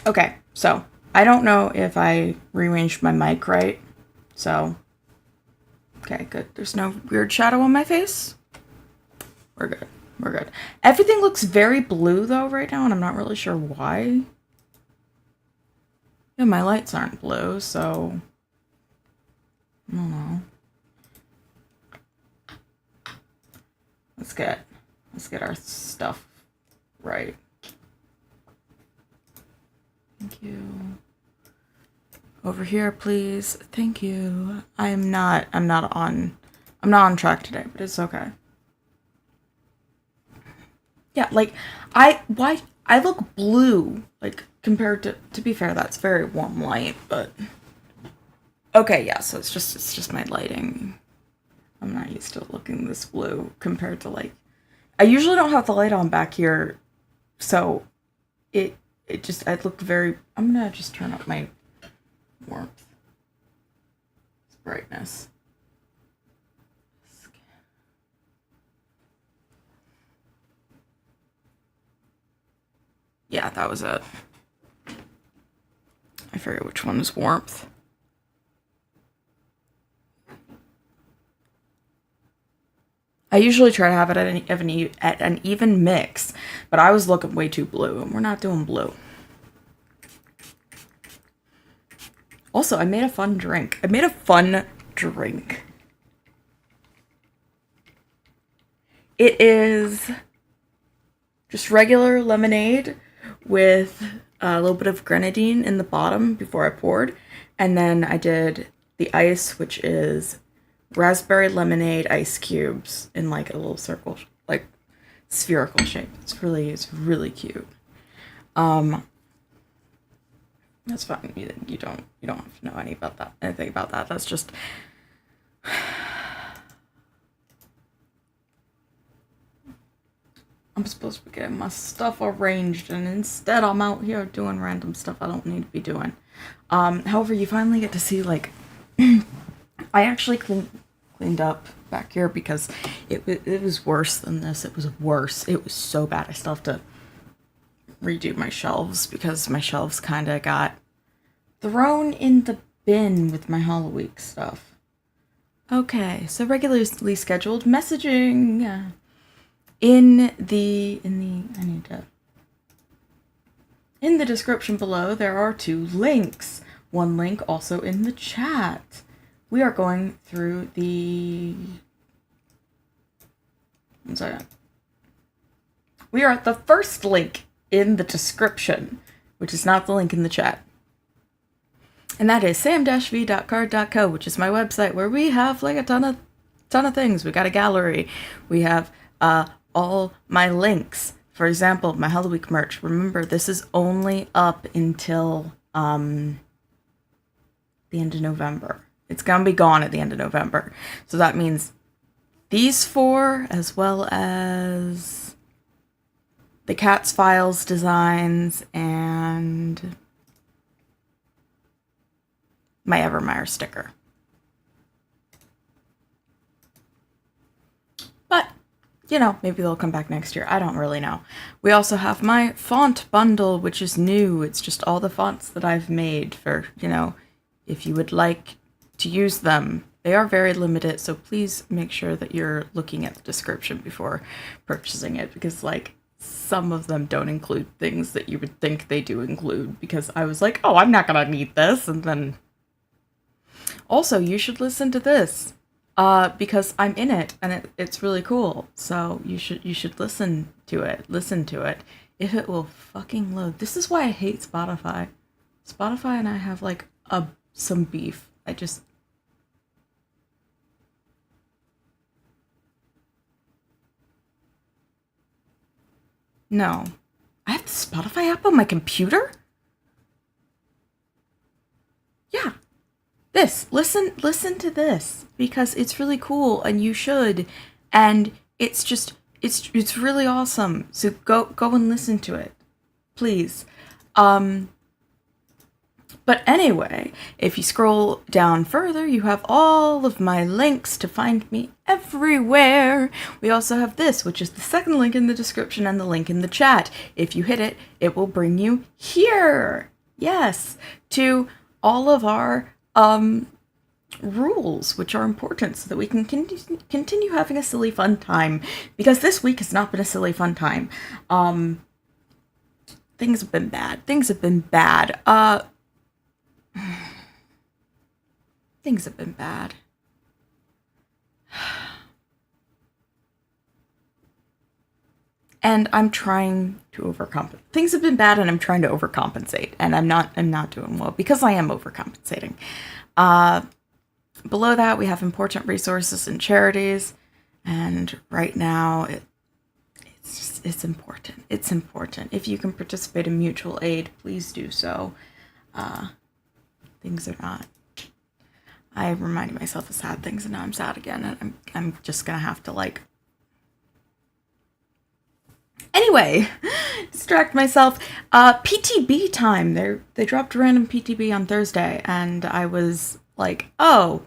Okay, so I don't know if I rearranged my mic right. So, okay, good. There's no weird shadow on my face. We're good. We're good. Everything looks very blue though right now, and I'm not really sure why. Yeah, my lights aren't blue, so I don't know. Let's get our stuff right. Thank you. Over here, please. Thank you. I'm not on track today, but it's okay. Yeah, like I look blue, like compared to be fair, that's very warm light, but okay, yeah, so it's just my lighting. I'm not used to looking this blue compared to like I usually don't have the light on back here, so it just I look very I'm gonna just turn up my warmth. Brightness. Yeah, that was it. I forget which one is warmth. I usually try to have it at an even mix, but I was looking way too blue, and we're not doing blue. Also, I made a fun drink. It is just regular lemonade with a little bit of grenadine in the bottom before I poured. And then I did the ice, which is raspberry lemonade ice cubes in like a little circle, like spherical shape. It's really cute. That's fine. You don't have to know anything about that. That's just I'm supposed to be getting my stuff arranged, and instead I'm out here doing random stuff I don't need to be doing. However, you finally get to see, like, I actually cleaned up back here because it was worse than this. It was worse. It was so bad. I still have to redo my shelves because my shelves kind of got thrown in the bin with my Halloween stuff. Okay, so regularly scheduled messaging. In the description below, there are 2 links. One link also in the chat. We are going through one second. We are at the first link in the description, which is not the link in the chat. And that is sam-v.card.co, which is my website where we have like a ton of things. We got a gallery. We have all my links. For example, my Halloween merch. Remember, this is only up until the end of November. It's gonna be gone at the end of November. So that means these 4, as well as the Cat's Files designs and my Evermeyer sticker. But you know, maybe they'll come back next year. I don't really know. We also have my font bundle, which is new. It's just all the fonts that I've made for, you know, if you would like to use them. They are very limited, so please make sure that you're looking at the description before purchasing it, because, like, some of them don't include things that you would think they do include, because I was like, oh, I'm not gonna need this, and then... Also, you should listen to this. Because I'm in it, and it's really cool. So you should listen to it. If it will fucking load. This is why I hate Spotify. Spotify and I have like some beef. No. I have the Spotify app on my computer? Yeah. Listen to this, because it's really cool, and you should, and it's really awesome. So go and listen to it, please. But anyway, if you scroll down further, you have all of my links to find me everywhere. We also have this, which is the second link in the description and the link in the chat. If you hit it, it will bring you here. Yes, to all of our rules, which are important so that we can continue having a silly fun time. Because this week has not been a silly fun time. Things have been bad. Things have been bad. Things have been bad. And I'm trying to overcompensate. Things have been bad, and I'm trying to overcompensate, and I'm not doing well because I am overcompensating. Below that, we have important resources and charities, and right now it's important. It's important. If you can participate in mutual aid, please do so. Things are not. I reminded myself of sad things, and now I'm sad again, and I'm just gonna have to like. Anyway, distract myself. PTB time. They dropped a random PTB on Thursday, and I was like, oh,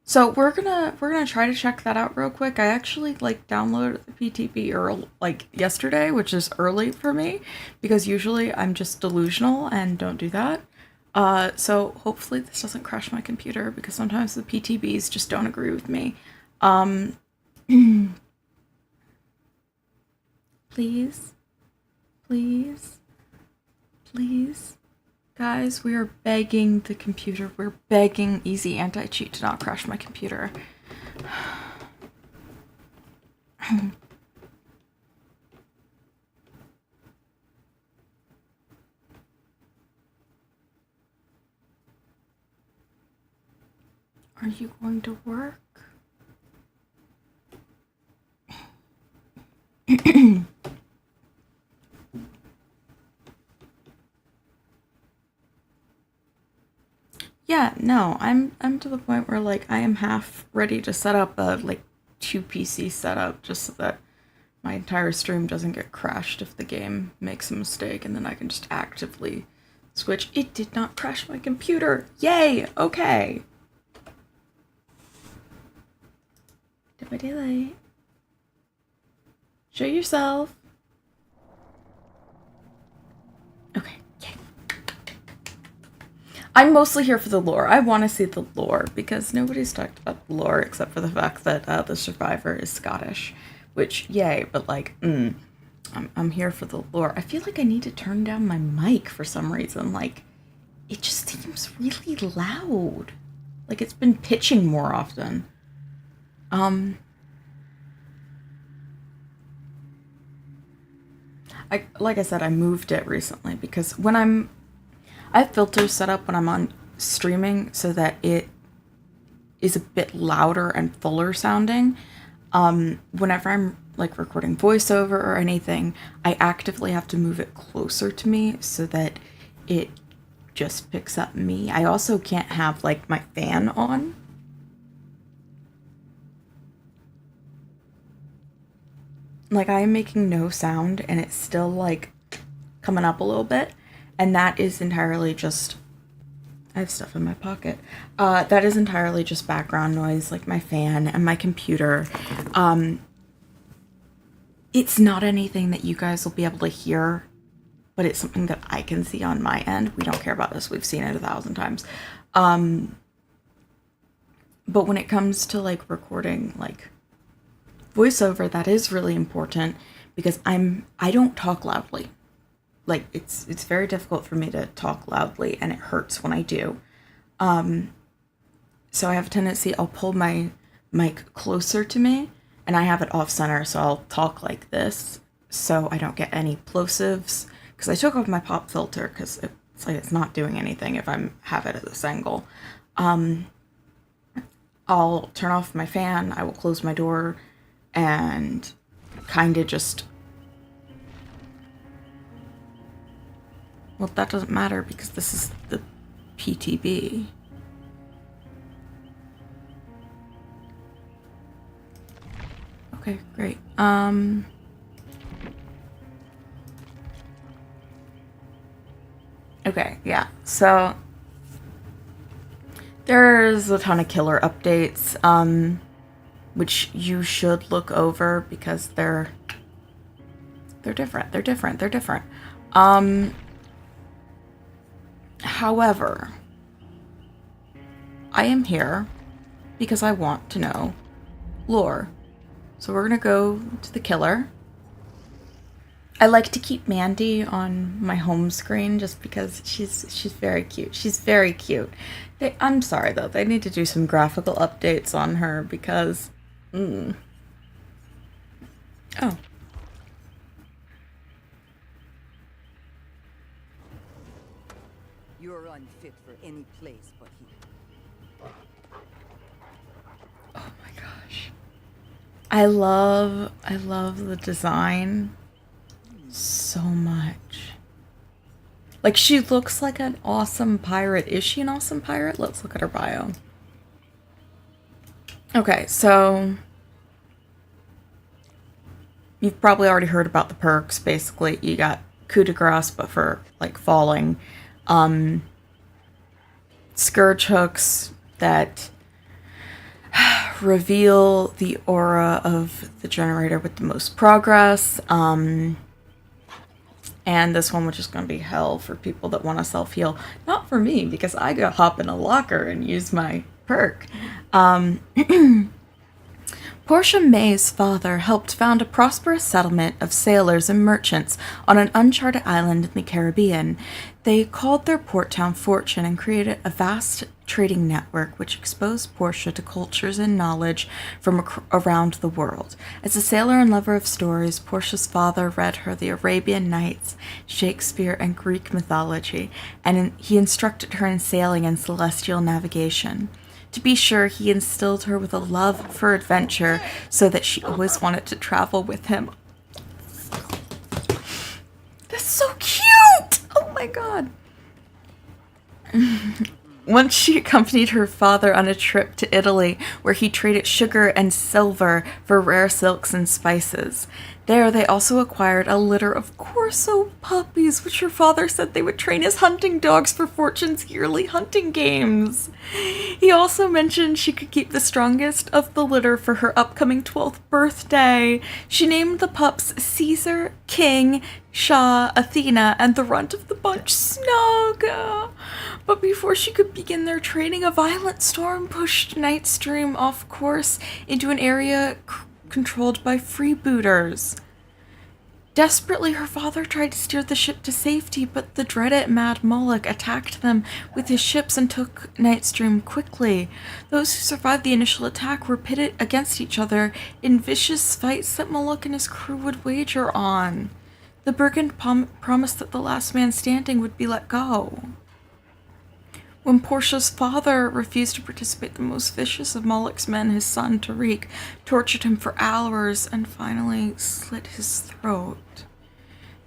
so we're gonna try to check that out real quick. I actually like downloaded the PTB like yesterday, which is early for me because usually I'm just delusional and don't do that. So hopefully this doesn't crash my computer because sometimes the PTBs just don't agree with me. Please, please, please, guys, we are begging the computer. We're begging Easy Anti-Cheat to not crash my computer. Are you going to work? Yeah, no, I'm to the point where like I am half ready to set up a like 2 PC setup just so that my entire stream doesn't get crashed if the game makes a mistake, and then I can just actively switch. It did not crash my computer. Yay! Okay. Kill.the.lights. Show yourself. Okay, yay. I'm mostly here for the lore. I want to see the lore because nobody's talked about the lore except for the fact that the survivor is Scottish, which yay, but like, I'm here for the lore. I feel like I need to turn down my mic for some reason. Like, it just seems really loud. Like it's been pitching more often. Like I said, I moved it recently because when I have filters set up when I'm on streaming so that it is a bit louder and fuller sounding. Whenever I'm like recording voiceover or anything, I actively have to move it closer to me so that it just picks up me. I also can't have like my fan on. Like I am making no sound and it's still like coming up a little bit. And that is entirely just, I have stuff in my pocket. That is entirely just background noise, like my fan and my computer. It's not anything that you guys will be able to hear, but it's something that I can see on my end. We don't care about this. We've seen it 1,000 times. But when it comes to like recording like voiceover, that is really important because I don't talk loudly. Like it's very difficult for me to talk loudly and it hurts when I do. So I have a tendency, I'll pull my mic closer to me and I have it off center, so I'll talk like this so I don't get any plosives because I took off my pop filter because it's like it's not doing anything if I have it at this angle. I'll turn off my fan, I will close my door and kind of just, well, that doesn't matter because this is the PTB. Okay, great. Okay, yeah, so there's a ton of killer updates, which you should look over because they're different. However, I am here because I want to know lore. So we're gonna go to the killer. I like to keep Mandy on my home screen just because she's very cute. She's very cute. I'm sorry though, they need to do some graphical updates on her because oh. You're unfit for any place but here. Oh my gosh. I love the design so much. Like, she looks like an awesome pirate. Is she an awesome pirate? Let's look at her bio. Okay, so you've probably already heard about the perks. Basically, you got coup de grace, but for like falling. Scourge hooks that reveal the aura of the generator with the most progress. And this one, which is going to be hell for people that want to self-heal. Not for me, because I go hop in a locker and use my perk. Portia May's father helped found a prosperous settlement of sailors and merchants on an uncharted island in the Caribbean. They called their port town Fortune and created a vast trading network which exposed Portia to cultures and knowledge from around the world. As a sailor and lover of stories, Portia's father read her the Arabian Nights, Shakespeare, and Greek mythology, and he instructed her in sailing and celestial navigation. To be sure, he instilled her with a love for adventure so that she always wanted to travel with him. That's so cute! Oh my god. Once she accompanied her father on a trip to Italy, where he traded sugar and silver for rare silks and spices. There, they also acquired a litter of Corso puppies, which her father said they would train as hunting dogs for Fortune's yearly hunting games. He also mentioned she could keep the strongest of the litter for her upcoming 12th birthday. She named the pups Caesar, King, Shah, Athena, and the runt of the bunch, Snug. But before she could begin their training, a violent storm pushed Nightstream off course into an area controlled by freebooters. Desperately, her father tried to steer the ship to safety, but the dreaded Mad Moloch attacked them with his ships and took Nightstream quickly. Those who survived the initial attack were pitted against each other in vicious fights that Moloch and his crew would wager on. The brigand promised that the last man standing would be let go. When Portia's father refused to participate, the most vicious of Moloch's men, his son Tariq, tortured him for hours and finally slit his throat.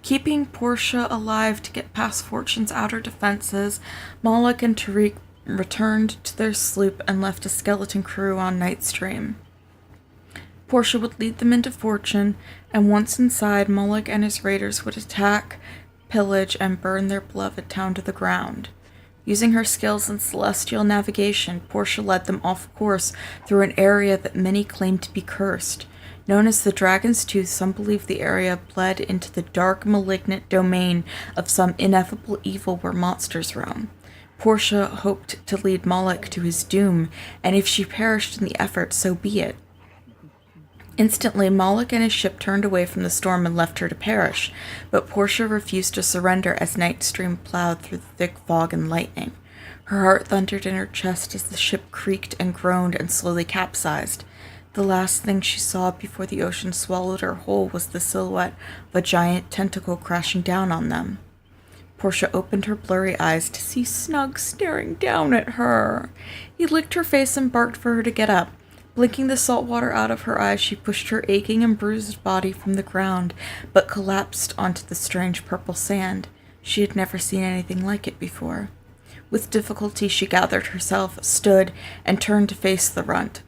Keeping Portia alive to get past Fortune's outer defenses, Moloch and Tariq returned to their sloop and left a skeleton crew on Nightstream. Portia would lead them into Fortune, and once inside, Moloch and his raiders would attack, pillage, and burn their beloved town to the ground. Using her skills in celestial navigation, Portia led them off course through an area that many claimed to be cursed. Known as the Dragon's Tooth, some believe the area bled into the dark, malignant domain of some ineffable evil where monsters roam. Portia hoped to lead Moloch to his doom, and if she perished in the effort, so be it. Instantly, Moloch and his ship turned away from the storm and left her to perish, but Portia refused to surrender as Nightstream plowed through the thick fog and lightning. Her heart thundered in her chest as the ship creaked and groaned and slowly capsized. The last thing she saw before the ocean swallowed her whole was the silhouette of a giant tentacle crashing down on them. Portia opened her blurry eyes to see Snug staring down at her. He licked her face and barked for her to get up. Blinking the salt water out of her eyes, she pushed her aching and bruised body from the ground, but collapsed onto the strange purple sand. She had never seen anything like it before. With difficulty, she gathered herself, stood, and turned to face the runt.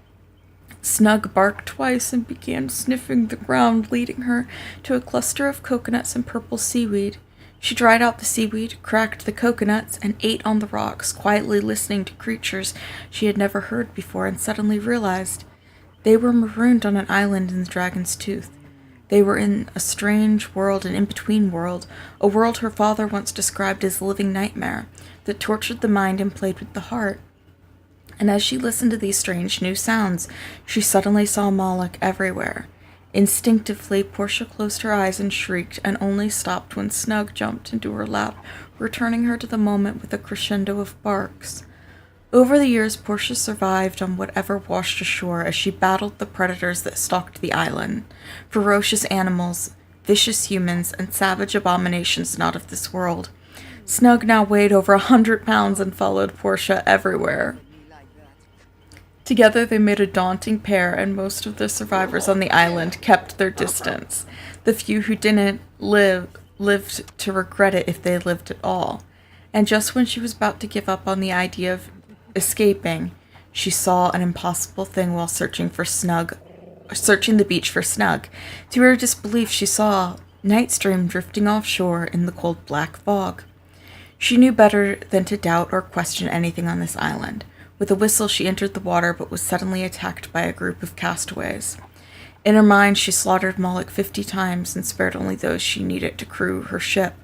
Snug barked twice and began sniffing the ground, leading her to a cluster of coconuts and purple seaweed. She dried out the seaweed, cracked the coconuts, and ate on the rocks, quietly listening to creatures she had never heard before, and suddenly realized they were marooned on an island in the Dragon's Tooth. They were in a strange world, an in-between world, a world her father once described as a living nightmare that tortured the mind and played with the heart. And as she listened to these strange new sounds, she suddenly saw Moloch everywhere. Instinctively, Portia closed her eyes and shrieked, and only stopped when Snug jumped into her lap, returning her to the moment with a crescendo of barks. Over the years, Portia survived on whatever washed ashore as she battled the predators that stalked the island. Ferocious animals, vicious humans, and savage abominations not of this world. Snug now weighed over 100 pounds and followed Portia everywhere. Together they made a daunting pair, and most of the survivors on the island kept their distance. The few who didn't lived to regret it if they lived at all. And just when she was about to give up on the idea of escaping, she saw an impossible thing while searching the beach for Snug. To her disbelief, she saw Nightstream drifting offshore in the cold black fog. She knew better than to doubt or question anything on this island. With a whistle, she entered the water, but was suddenly attacked by a group of castaways. In her mind, she slaughtered Moloch 50 times and spared only those she needed to crew her ship.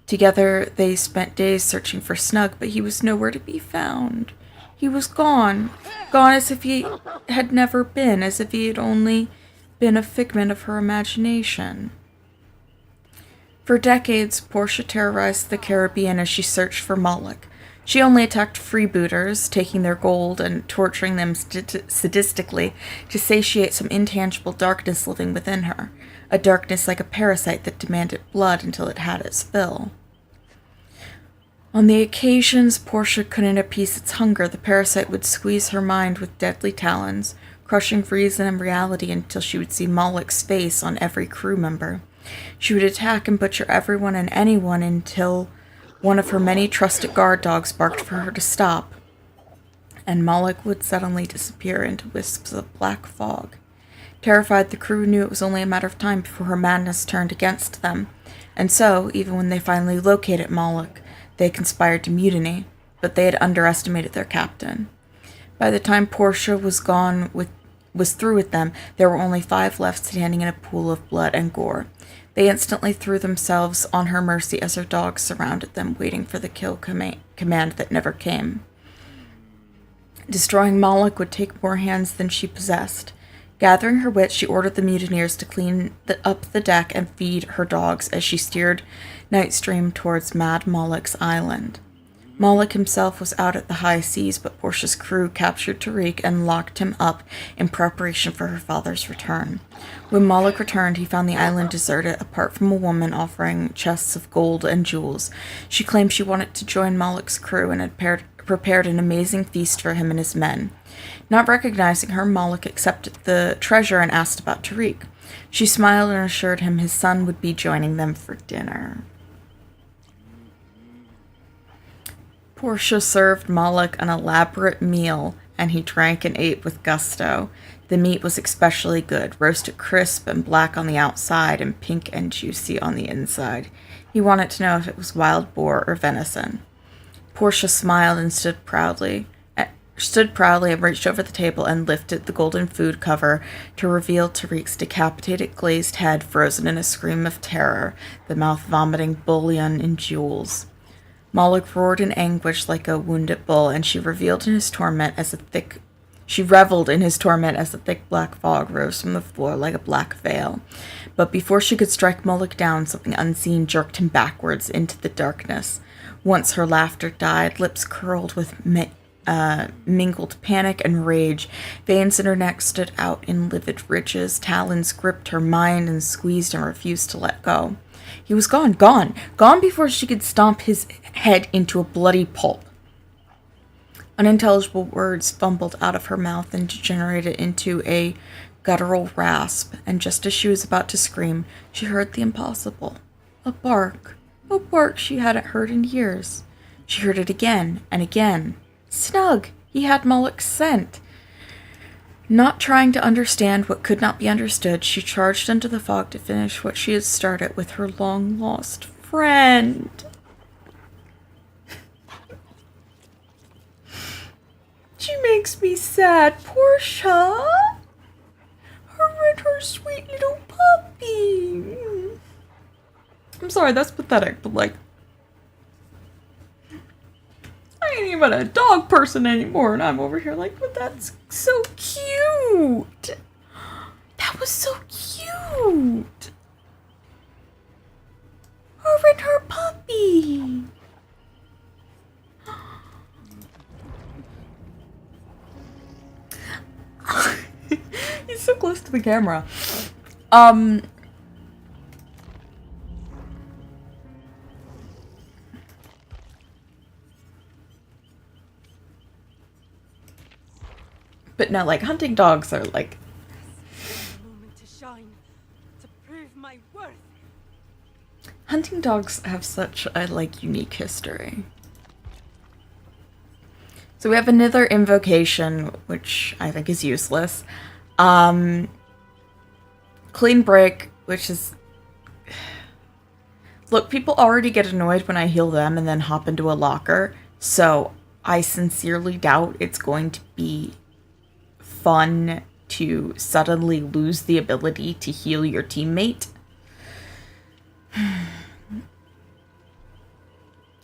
Together, they spent days searching for Snug, but he was nowhere to be found. He was gone. Gone as if he had never been, as if he had only been a figment of her imagination. For decades, Portia terrorized the Caribbean as she searched for Moloch. She only attacked freebooters, taking their gold and torturing them sadistically to satiate some intangible darkness living within her, a darkness like a parasite that demanded blood until it had its fill. On the occasions Portia couldn't appease its hunger, the parasite would squeeze her mind with deadly talons, crushing reason and reality until she would see Moloch's face on every crew member. She would attack and butcher everyone and anyone until one of her many trusted guard dogs barked for her to stop, and Moloch would suddenly disappear into wisps of black fog. Terrified, the crew knew it was only a matter of time before her madness turned against them, and so, even when they finally located Moloch, they conspired to mutiny, but they had underestimated their captain. By the time Portia was through with them, there were only 5 left standing in a pool of blood and gore. They instantly threw themselves on her mercy as her dogs surrounded them, waiting for the kill command that never came. Destroying Moloch would take more hands than she possessed. Gathering her wits, she ordered the mutineers to clean up the deck and feed her dogs as she steered Nightstream towards Mad Moloch's island. Moloch himself was out at the high seas, but Portia's crew captured Tariq and locked him up in preparation for her father's return. When Moloch returned, he found the island deserted, apart from a woman offering chests of gold and jewels. She claimed she wanted to join Moloch's crew and had prepared an amazing feast for him and his men. Not recognizing her, Moloch accepted the treasure and asked about Tariq. She smiled and assured him his son would be joining them for dinner. Portia served Moloch an elaborate meal, and he drank and ate with gusto. The meat was especially good, roasted crisp and black on the outside and pink and juicy on the inside. He wanted to know if it was wild boar or venison. Portia smiled and stood proudly and reached over the table and lifted the golden food cover to reveal Tariq's decapitated glazed head frozen in a scream of terror, the mouth vomiting bullion and jewels. Moloch roared in anguish like a wounded bull, and she reveled in his torment as a thick black fog rose from the floor like a black veil. But before she could strike Moloch down, something unseen jerked him backwards into the darkness. Once her laughter died, lips curled with mingled panic and rage. Veins in her neck stood out in livid ridges. Talons gripped her mind and squeezed and refused to let go. He was gone before she could stomp his head into a bloody pulp. Unintelligible words fumbled out of her mouth and degenerated into a guttural rasp, and just as she was about to scream, she heard the impossible. A bark she hadn't heard in years. She heard it again and again. Snug! He had Moloch's scent. Not trying to understand what could not be understood, she charged into the fog to finish what she had started with her long-lost friend. She makes me sad, Portia. Her and her sweet little puppy. puppy! I'm sorry, that's pathetic, but like, I ain't even a dog person anymore, and I'm over here like, but that's so cute! That was so cute! Her and her puppy! He's so close to the camera. But no, like, hunting dogs are like... Moment to shine, to prove my worth. Hunting dogs have such a, like, unique history. So we have another invocation, which I think is useless. Clean break, which is... Look, people already get annoyed when I heal them and then hop into a locker, so I sincerely doubt it's going to be fun to suddenly lose the ability to heal your teammate.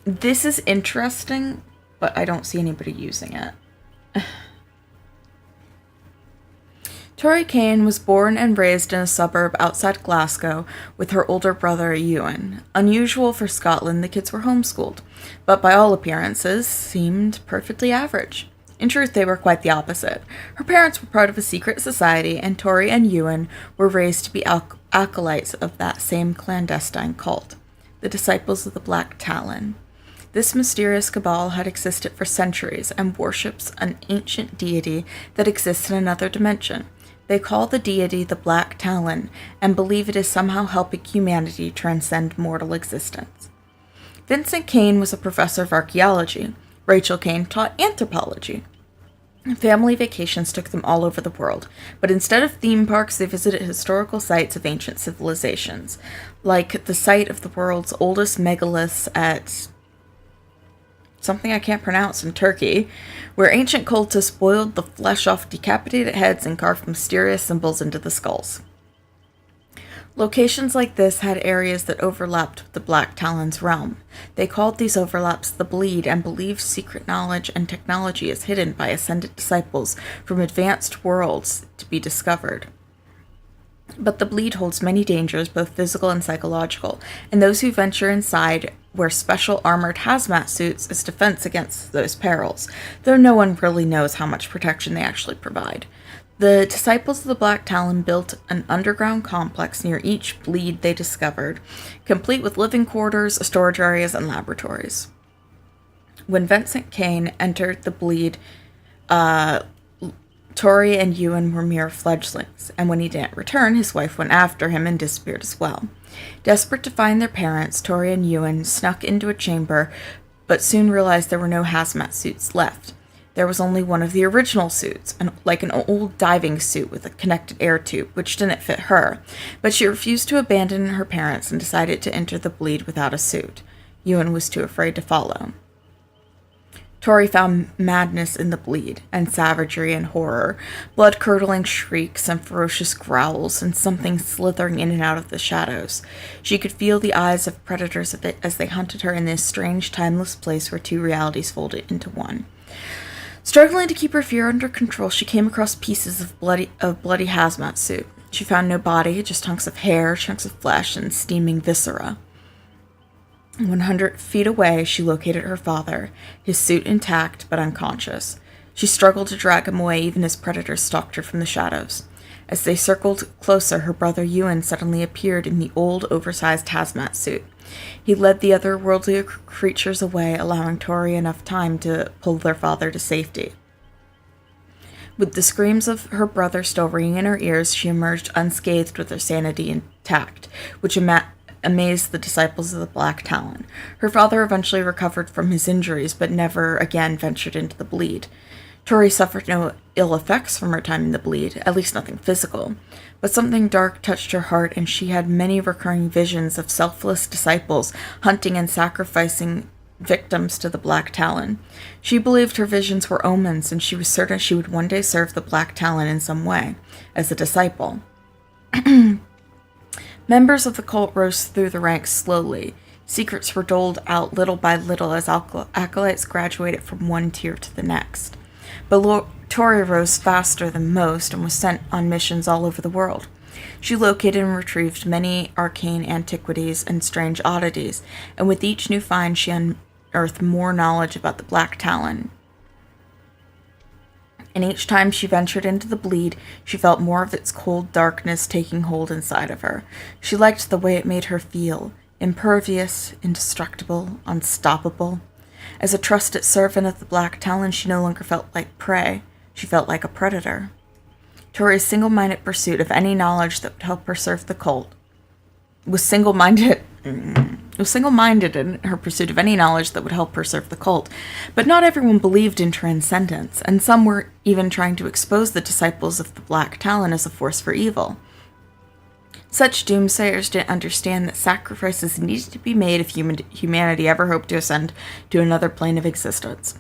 This is interesting, but I don't see anybody using it. Tori Kane was born and raised in a suburb outside Glasgow with her older brother Ewan. Unusual for Scotland, the kids were homeschooled, but by all appearances seemed perfectly average. In truth, they were quite the opposite. Her parents were part of a secret society, and Tori and Ewan were raised to be acolytes of that same clandestine cult, the Disciples of the Black Talon. This mysterious cabal had existed for centuries and worships an ancient deity that exists in another dimension. They call the deity the Black Talon and believe it is somehow helping humanity transcend mortal existence. Vincent Kane was a professor of archaeology. Rachel Kane taught anthropology. Family vacations took them all over the world, but instead of theme parks, they visited historical sites of ancient civilizations, like the site of the world's oldest megaliths at something I can't pronounce in Turkey, where ancient cultists boiled the flesh off decapitated heads and carved mysterious symbols into the skulls. Locations like this had areas that overlapped with the Black Talon's realm. They called these overlaps the Bleed and believed secret knowledge and technology is hidden by ascended disciples from advanced worlds to be discovered. But the Bleed holds many dangers, both physical and psychological, and those who venture inside wear special armored hazmat suits as defense against those perils, though no one really knows how much protection they actually provide. The Disciples of the Black Talon built an underground complex near each Bleed they discovered, complete with living quarters, storage areas, and laboratories. When Vincent Kane entered the Bleed, Tori and Ewan were mere fledglings, and when he didn't return, his wife went after him and disappeared as well. Desperate to find their parents, Tori and Ewan snuck into a chamber, but soon realized there were no hazmat suits left. There was only one of the original suits, like an old diving suit with a connected air tube, which didn't fit her, but she refused to abandon her parents and decided to enter the Bleed without a suit. Ewan was too afraid to follow. Tori found madness in the Bleed, and savagery and horror, blood-curdling shrieks and ferocious growls, and something slithering in and out of the shadows. She could feel the eyes of predators as they hunted her in this strange, timeless place where two realities folded into one. Struggling to keep her fear under control, she came across pieces of bloody hazmat suit. She found no body, just hunks of hair, chunks of flesh, and steaming viscera. 100 feet away, she located her father, his suit intact but unconscious. She struggled to drag him away even as predators stalked her from the shadows. As they circled closer, her brother Ewan suddenly appeared in the old, oversized hazmat suit. He led the otherworldly creatures away, allowing Tori enough time to pull their father to safety. With the screams of her brother still ringing in her ears, she emerged unscathed with her sanity intact, which amazed the Disciples of the Black Talon. Her father eventually recovered from his injuries, but never again ventured into the Bleed. Tori suffered no ill effects from her time in the Bleed, at least nothing physical, but something dark touched her heart, and she had many recurring visions of selfless disciples hunting and sacrificing victims to the Black Talon. She believed her visions were omens, and she was certain she would one day serve the Black Talon in some way, as a disciple. Members of the cult rose through the ranks slowly. Secrets were doled out little by little as acolytes graduated from one tier to the next. But Tori rose faster than most and was sent on missions all over the world. She located and retrieved many arcane antiquities and strange oddities, and with each new find she unearthed more knowledge about the Black Talon. And each time she ventured into the bleed, she felt more of its cold darkness taking hold inside of her. She liked the way it made her feel, impervious, indestructible, unstoppable. As a trusted servant of the Black Talon, she no longer felt like prey. She felt like a predator. Tori's single-minded pursuit of any knowledge that would help her serve the cult was single-minded in her pursuit of any knowledge that would help her serve the cult. But not everyone believed in transcendence, and some were even trying to expose the disciples of the Black Talon as a force for evil. Such doomsayers didn't understand that sacrifices needed to be made if humanity ever hoped to ascend to another plane of existence.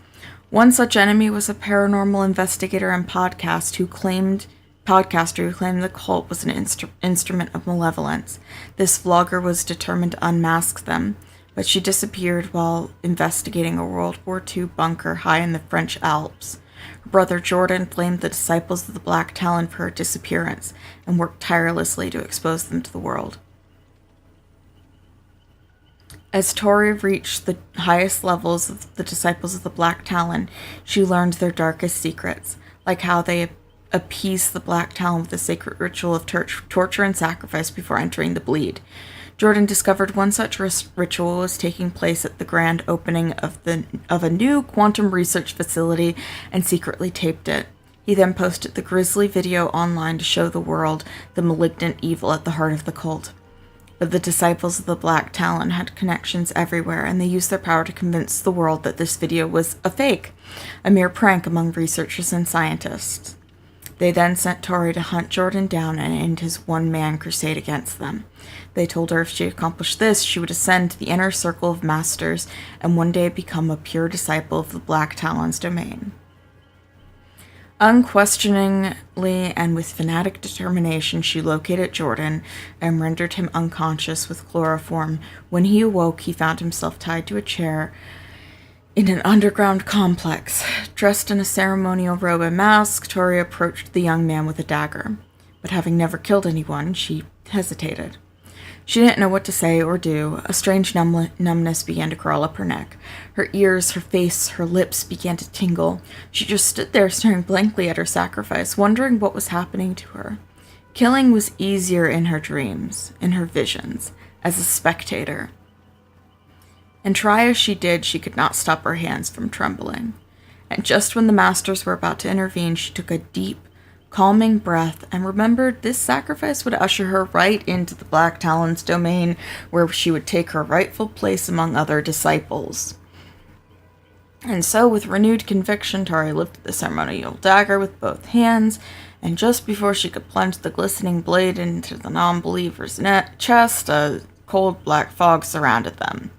One such enemy was a paranormal investigator and podcaster who claimed the cult was an instrument of malevolence. This vlogger was determined to unmask them, but she disappeared while investigating a World War II bunker high in the French Alps. Her brother Jordan blamed the disciples of the Black Talon for her disappearance and worked tirelessly to expose them to the world. As Tori reached the highest levels of the disciples of the Black Talon, she learned their darkest secrets, like how they appeased the Black Talon with a sacred ritual of torture and sacrifice before entering the bleed. Jordan discovered one such ritual was taking place at the grand opening of a new quantum research facility and secretly taped it. He then posted the grisly video online to show the world the malignant evil at the heart of the cult. But the disciples of the Black Talon had connections everywhere, and they used their power to convince the world that this video was a fake, a mere prank among researchers and scientists. They then sent Tori to hunt Jordan down and end his one-man crusade against them. They told her if she accomplished this, she would ascend to the inner circle of masters and one day become a pure disciple of the Black Talon's domain. Unquestioningly and with fanatic determination, she located Jordan and rendered him unconscious with chloroform. When he awoke, he found himself tied to a chair in an underground complex. Dressed in a ceremonial robe and mask, Tori approached the young man with a dagger. But having never killed anyone, she hesitated. She didn't know what to say or do. A strange numbness began to crawl up her neck. Her ears, her face, her lips began to tingle. She just stood there staring blankly at her sacrifice, wondering what was happening to her. Killing was easier in her dreams, in her visions, as a spectator. And try as she did, she could not stop her hands from trembling. And just when the masters were about to intervene, she took a deep, calming breath and remembered this sacrifice would usher her right into the Black Talon's domain, where she would take her rightful place among other disciples. And so, with renewed conviction, Tori lifted the ceremonial dagger with both hands, and just before she could plunge the glistening blade into the non-believer's chest, a cold black fog surrounded them.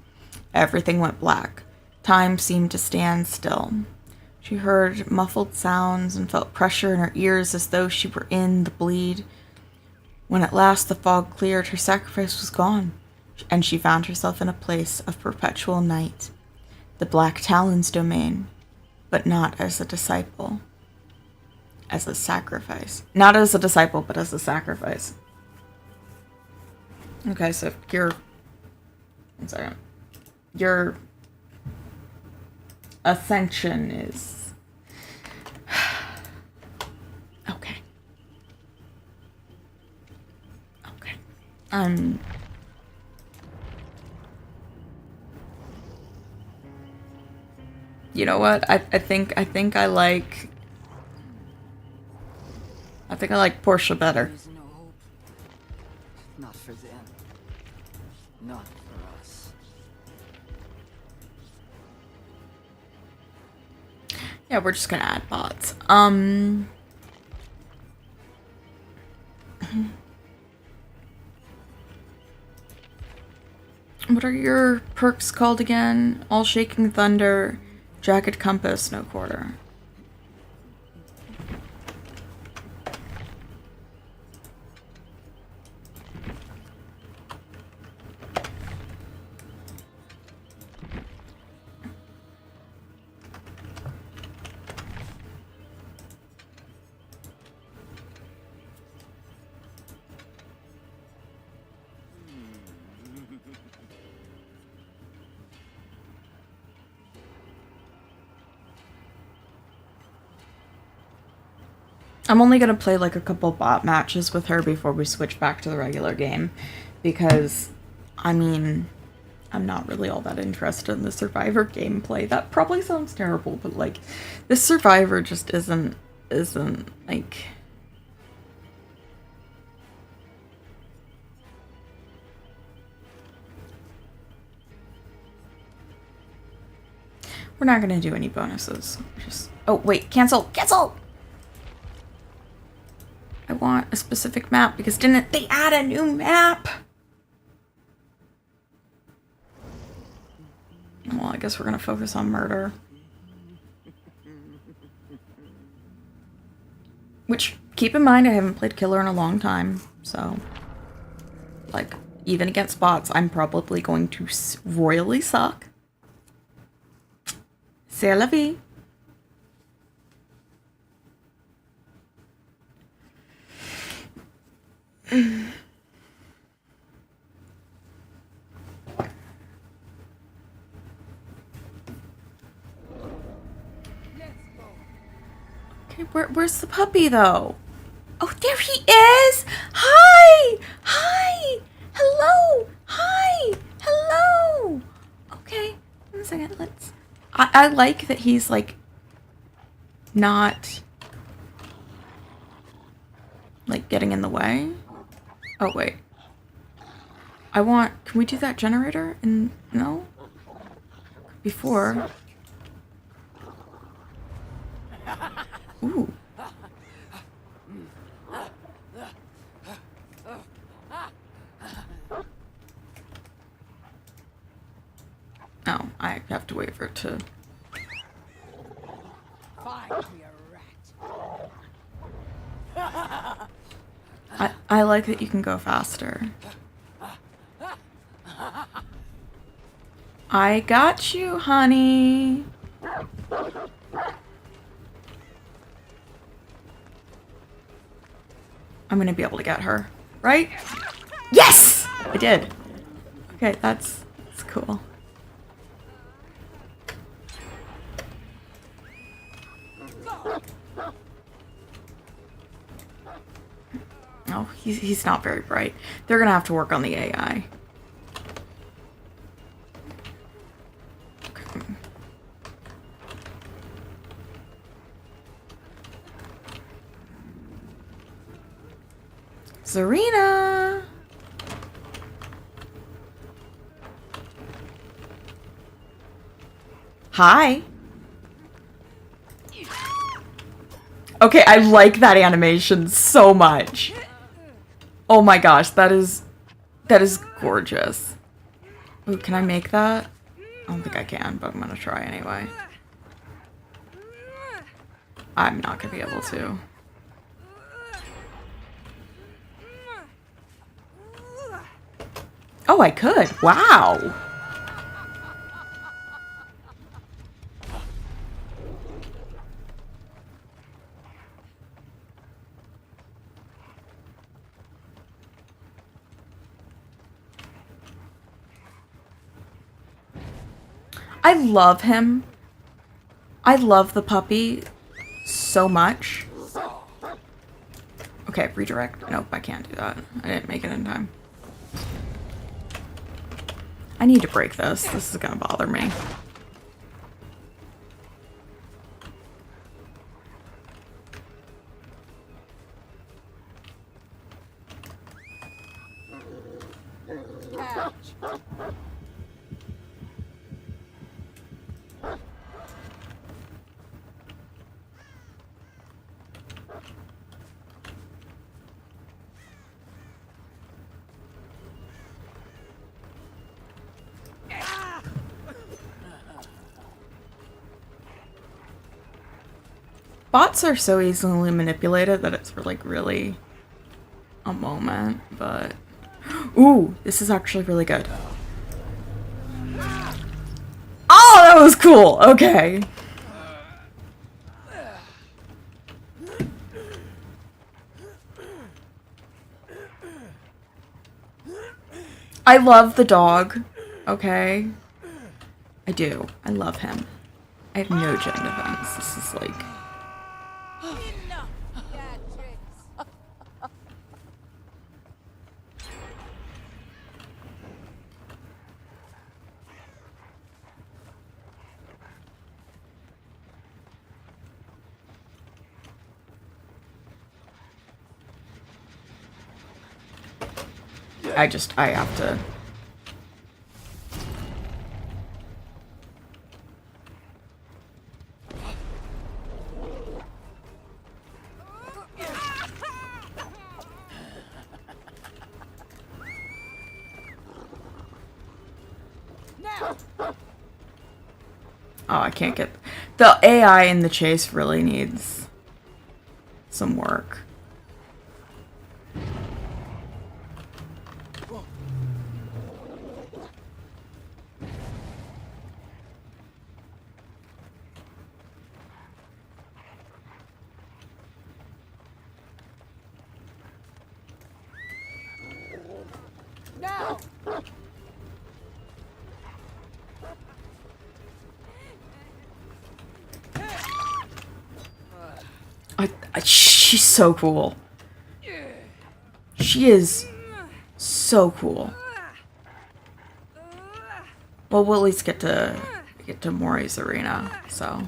Everything went black. Time seemed to stand still. She heard muffled sounds and felt pressure in her ears as though she were in the bleed. When at last the fog cleared, her sacrifice was gone, and she found herself in a place of perpetual night. The Black Talon's domain, but not as a disciple. As a sacrifice. Not as a disciple, but as a sacrifice. Okay, so one second. Your ascension is okay. You know what? I think I like Portia better. There's no hope. Not for them. Not for us. Yeah, we're just gonna add bots. What are your perks called again? All Shaking Thunder, Jagged Compass, No Quarter. I'm only gonna play like a couple bot matches with her before we switch back to the regular game, because, I mean, I'm not really all that interested in the Survivor gameplay. That probably sounds terrible, but like, this Survivor just isn't like... We're not gonna do any bonuses. Just, oh wait, cancel! Cancel! I want a specific map because didn't they add a new map? Well, I guess we're gonna focus on murder. Which, keep in mind, I haven't played killer in a long time, so... Like, even against bots, I'm probably going to royally suck. C'est la vie. Okay, where's the puppy though? Oh, there he is! Hi! Hi! Hello! Hi! Hello! Okay, 1 second, let's... I like that he's like not like getting in the way. Oh wait. Can we do that generator? And no? Before. Ooh. Oh, I have to wait for it to... I like that you can go faster. I got you, honey. I'm gonna be able to get her, right? Yes! I did. Okay, that's cool. Oh, he's not very bright. They're gonna have to work on the AI. Okay. Zarina! Hi! Okay, I like that animation so much. Oh my gosh, that is gorgeous. Ooh, can I make that? I don't think I can, but I'm gonna try anyway. I'm not gonna be able to. Oh, I could. Wow. I love him. I love the puppy so much. Okay, redirect. Nope, I can't do that. I didn't make it in time. I need to break this. This is gonna bother me. Bots are so easily manipulated that it's like really a moment, but... Ooh, this is actually really good. Oh, that was cool! Okay. I love the dog. Okay. I do. I love him. I have no gender defense. This is like... I have to. Oh, I can't get... The AI in the chase really needs some work. Now! She's so cool. She is so cool. Well, we'll at least get to Mori's arena, so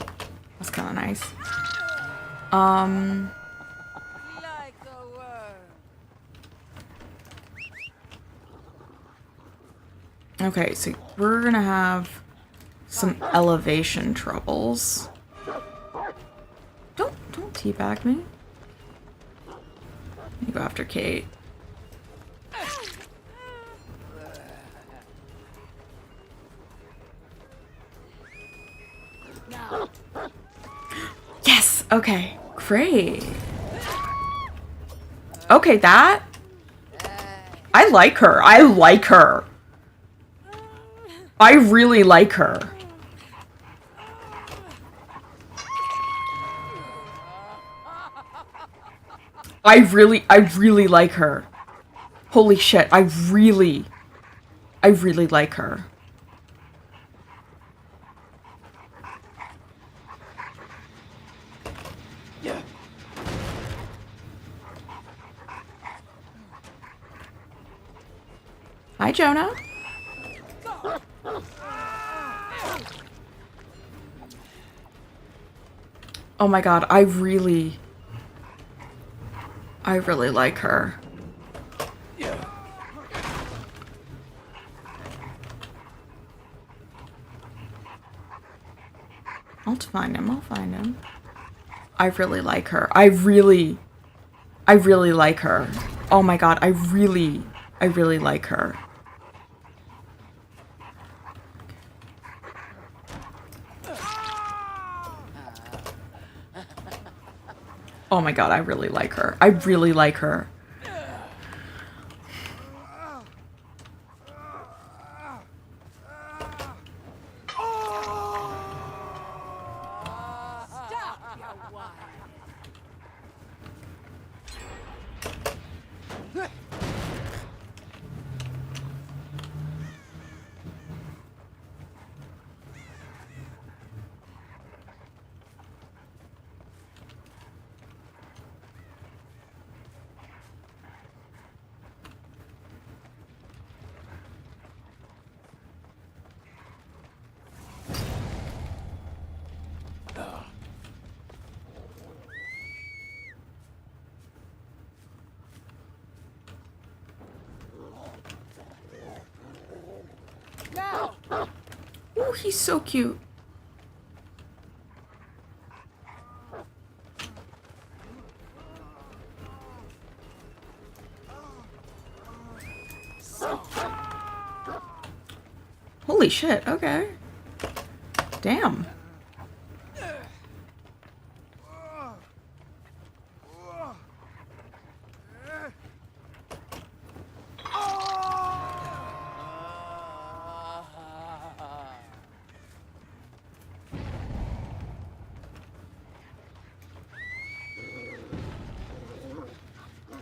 that's kind of nice. Like a worm. Okay, so we're gonna have some elevation troubles. Don't teabag me. You go after Kate. Yes! Okay. Great. Okay, that... I like her. I like her. I really like her. I really like her. Holy shit, I really like her. Yeah. Hi, Jonah. Oh my god, I really like her. Yeah. I'll find him, I'll find him. I really like her. I really like her. Oh my god, I really like her. Oh my god, I really like her. I really like her. Now! Oh, he's so cute. Holy shit, okay. Damn.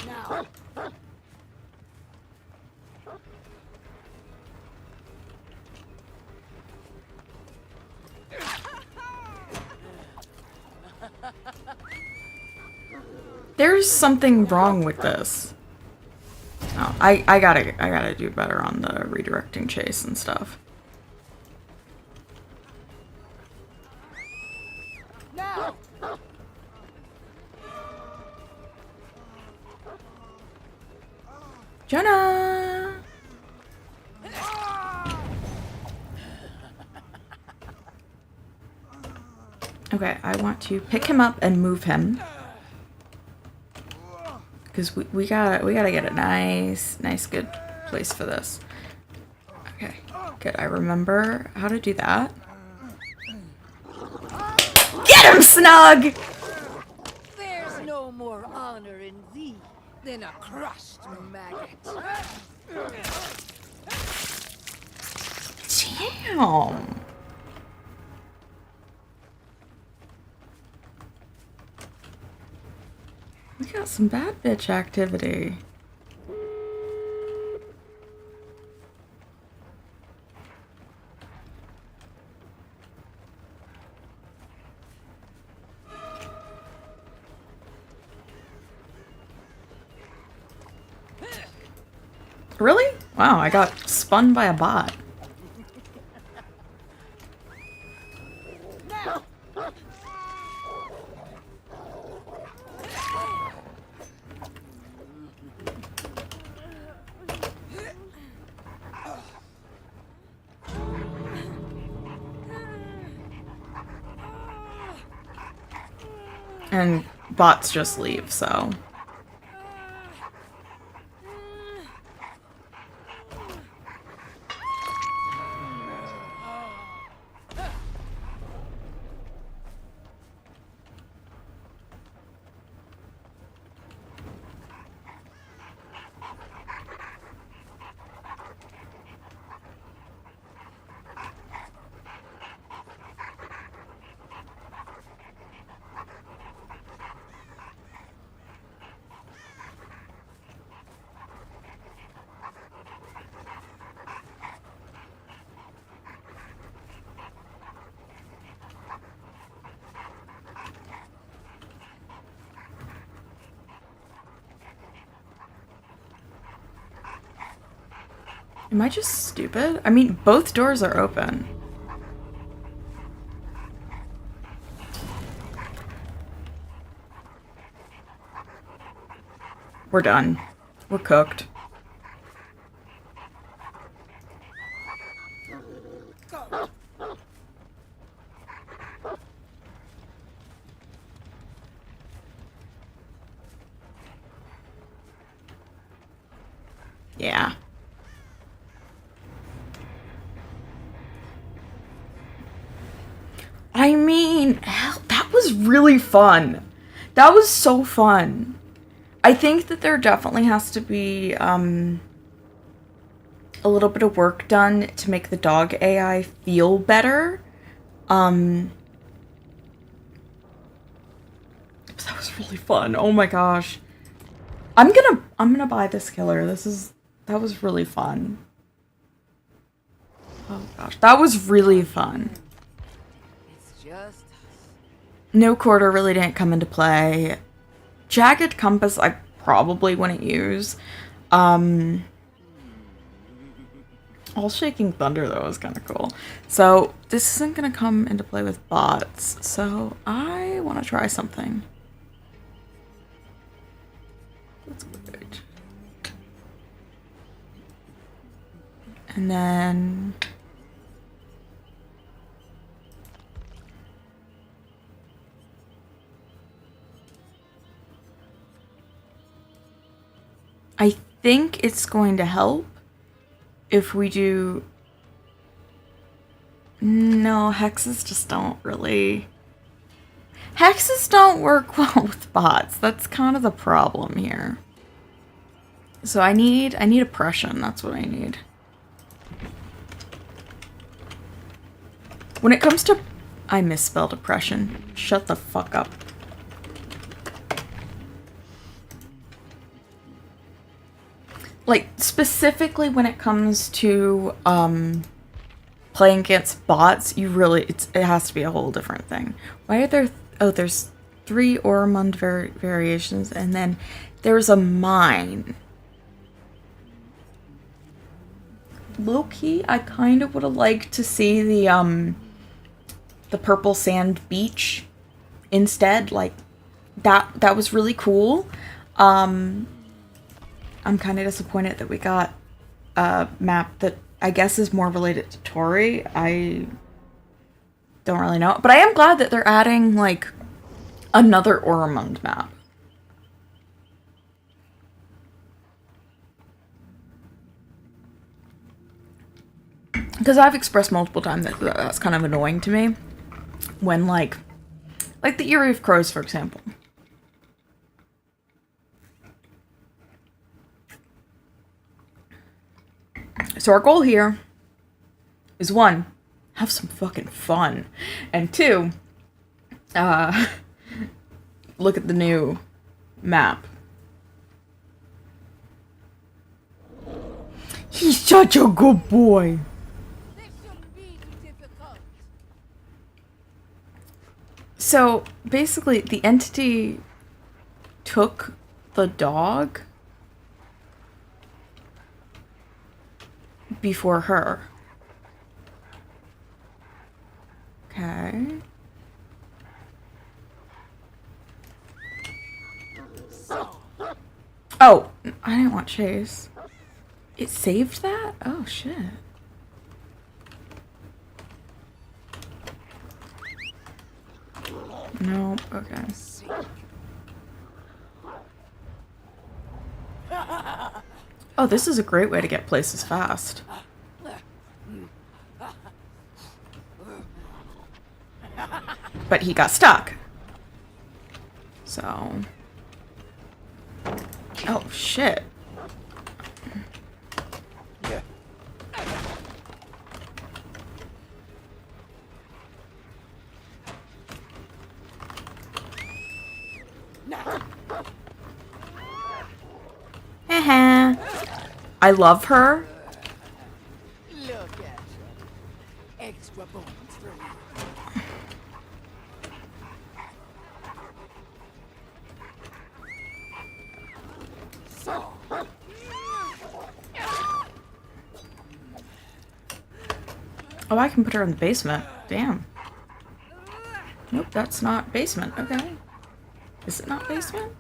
Now! There's something wrong with this. Oh, I gotta do better on the redirecting chase and stuff. Now! Jonah! Okay, I want to pick him up and move him. Because we gotta get a nice good place for this. Okay, good. I remember how to do that. Get him, Snug! There's no more honor in thee than a crushed maggot. Damn. We got some bad bitch activity. Really? Wow, I got spun by a bot. And bots just leave, so. Am I just stupid? I mean, both doors are open. We're done. We're cooked. Yeah. I mean, hell, that was really fun. That was so fun. I think that there definitely has to be a little bit of work done to make the dog AI feel better. That was really fun. Oh my gosh. I'm gonna buy this killer. That was really fun. Oh gosh, that was really fun. It's just... No quarter really didn't come into play. Jagged compass I probably wouldn't use. All shaking thunder though is kind of cool. So this isn't gonna come into play with bots. So I want to try something. That's good. And then I think it's going to help if we do... No, hexes just don't really... Hexes don't work well with bots. That's kind of the problem here. So I need oppression. That's what I need. When it comes to... I misspelled oppression. Shut the fuck up. Like, specifically when it comes to playing against bots, you really... it has to be a whole different thing. Why are there... Oh, there's 3 Ormond variations, and then there's a mine. Low-key, I kind of would have liked to see the purple sand beach instead. Like, that was really cool. I'm kind of disappointed that we got a map that I guess is more related to Tori. Don't really know. But I am glad that they're adding, like, another Ormond map. Because I've expressed multiple times that that's kind of annoying to me. When, like the Eyrie of Crows, for example. So our goal here is 1, have some fucking fun. And 2, look at the new map. He's such a good boy. This shouldn't be difficult. So basically, the entity took the dog before her. Okay. Oh, I didn't want Chase. It saved that? Oh, shit. No, okay. Oh, this is a great way to get places fast. But he got stuck. So... Oh, shit. Yeah. Haha. I love her. Look at you. Extra bones for you. So. Oh, I can put her in the basement. Damn. Nope, that's not basement. Okay. Is it not basement?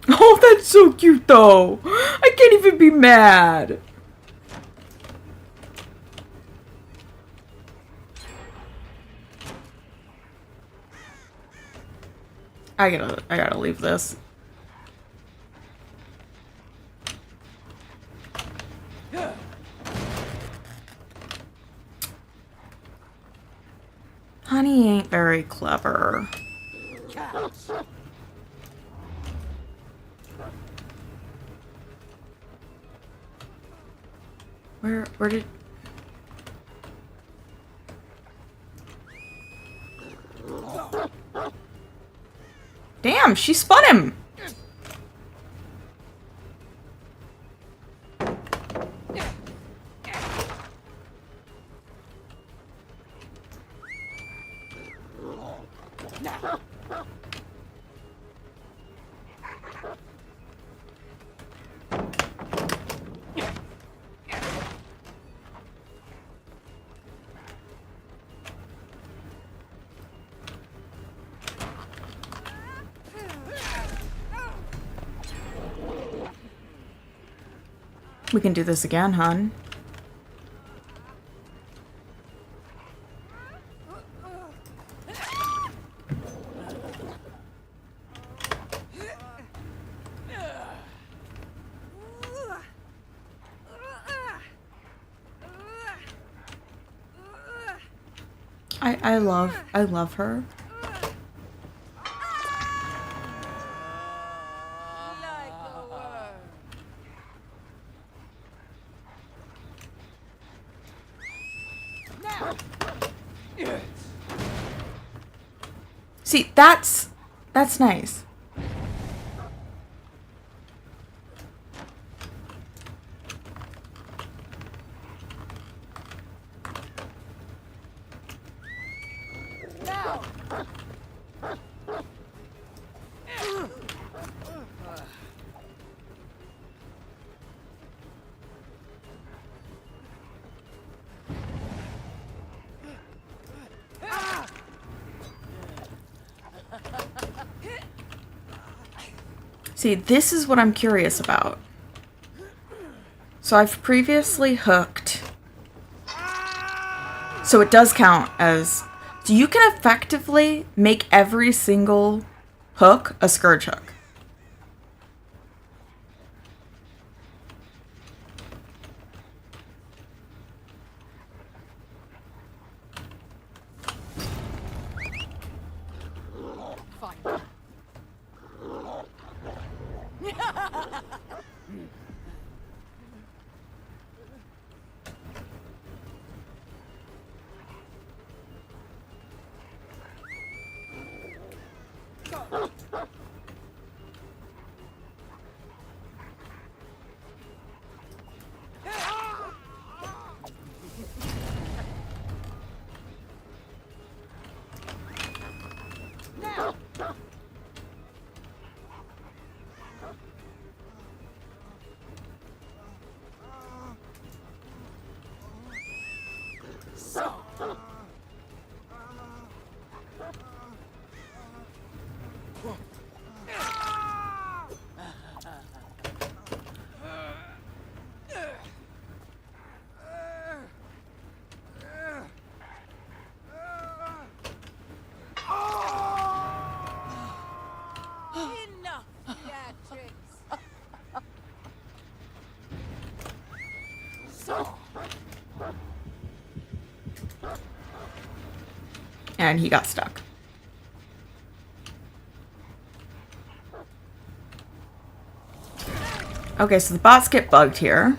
Oh, that's so cute though. I can't even be mad. I gotta leave this. Honey ain't very clever. Where did... Damn, she spun him! We can do this again, hon. I love her. Like a worm. See, that's nice. See, this is what I'm curious about. So I've previously hooked. So it does count as... So you can effectively make every single hook a scourge hook. Fine. Enough theatrics. And he got stuck. Okay, so the bots get bugged here.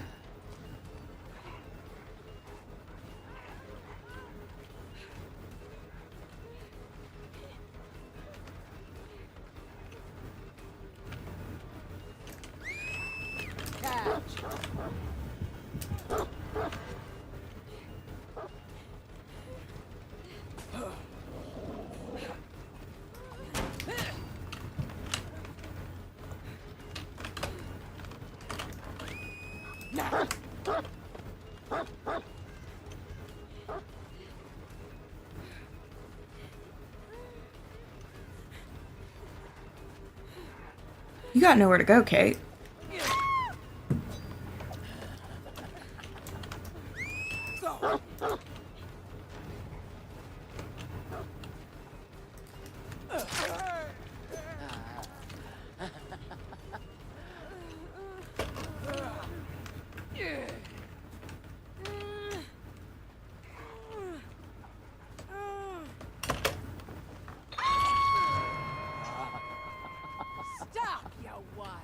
You got nowhere to go, Kate. Stop your whining.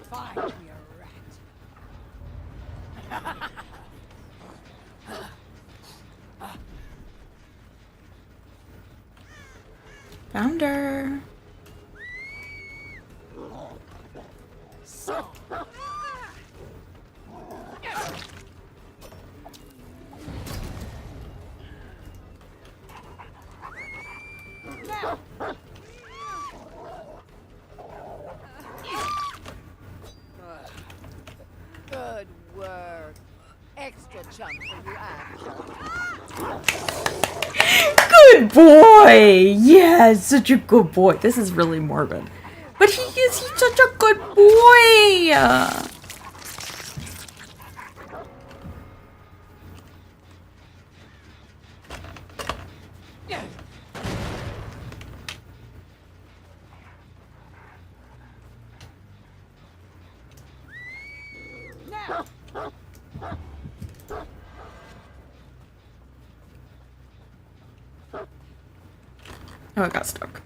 Fine, you rat. Found her. Good work. Extra chunk for you, Ash. Good boy! Yeah, such a good boy. This is really morbid. But he's such a good boy! Oh, it got stuck.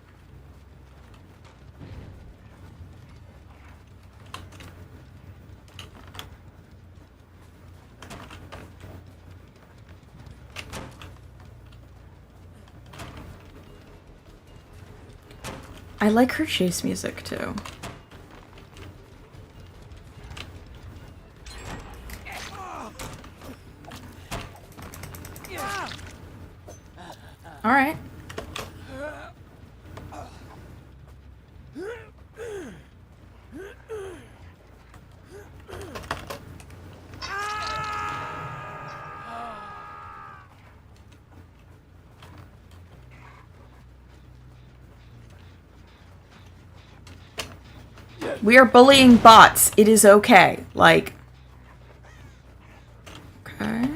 I like her chase music too. We are bullying bots. It is okay. Like... Okay.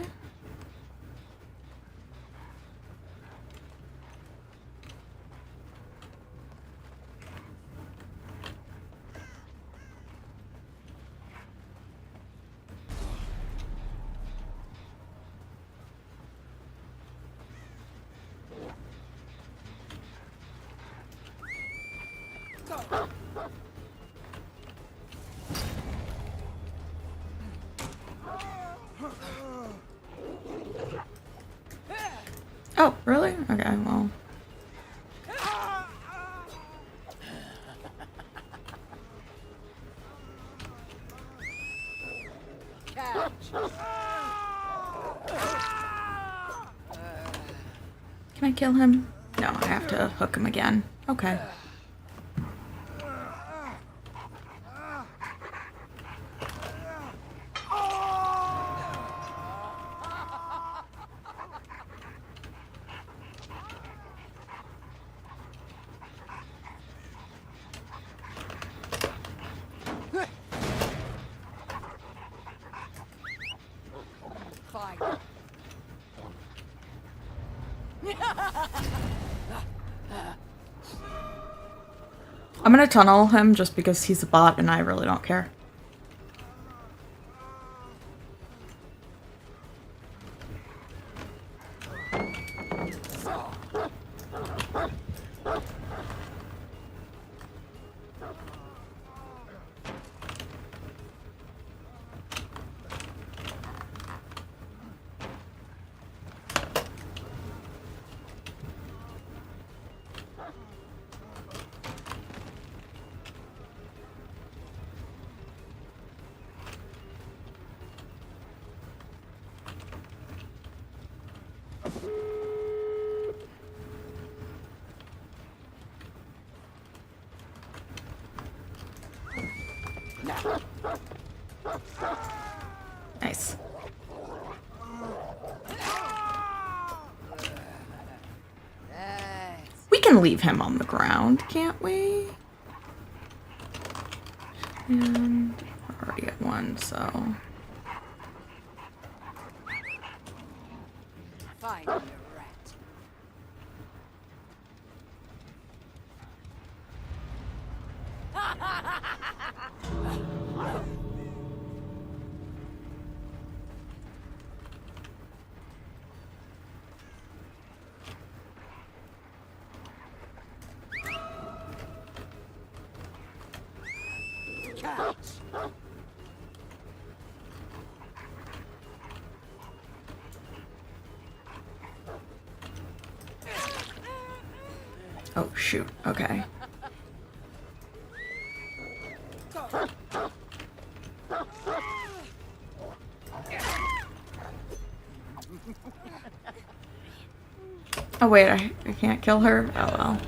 Oh, really? Okay, well. Can I kill him? No, I have to hook him again. Okay. Fine. I'm gonna tunnel him just because he's a bot and I really don't care. Nice. We can leave him on the ground, can't we? And we're already at one, so... Fine, you rat. Catch. Oh, shoot. Okay. Oh, wait. I can't kill her? Oh, well.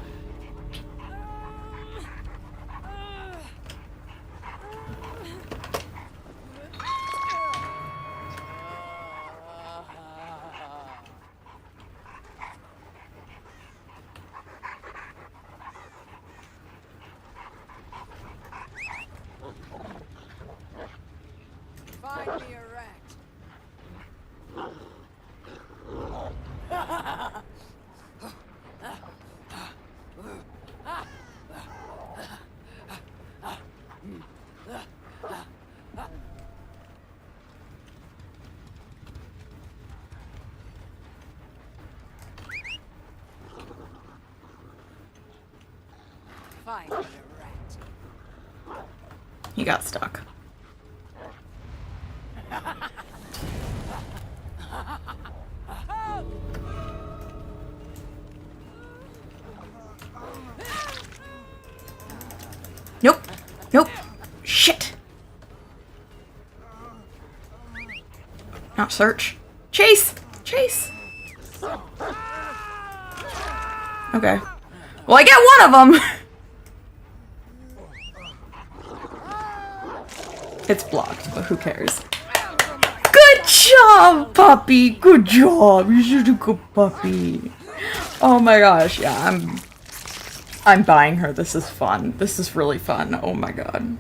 Find me a rat. Find me a rat. He got stuck. Nope. Nope. Shit. Not search. Chase! Chase! Okay. Well, I get one of them! It's blocked, but who cares? Good job, puppy! Good job! You're such a good puppy. Oh my gosh, yeah, I'm buying her. This is fun. This is really fun. Oh my god.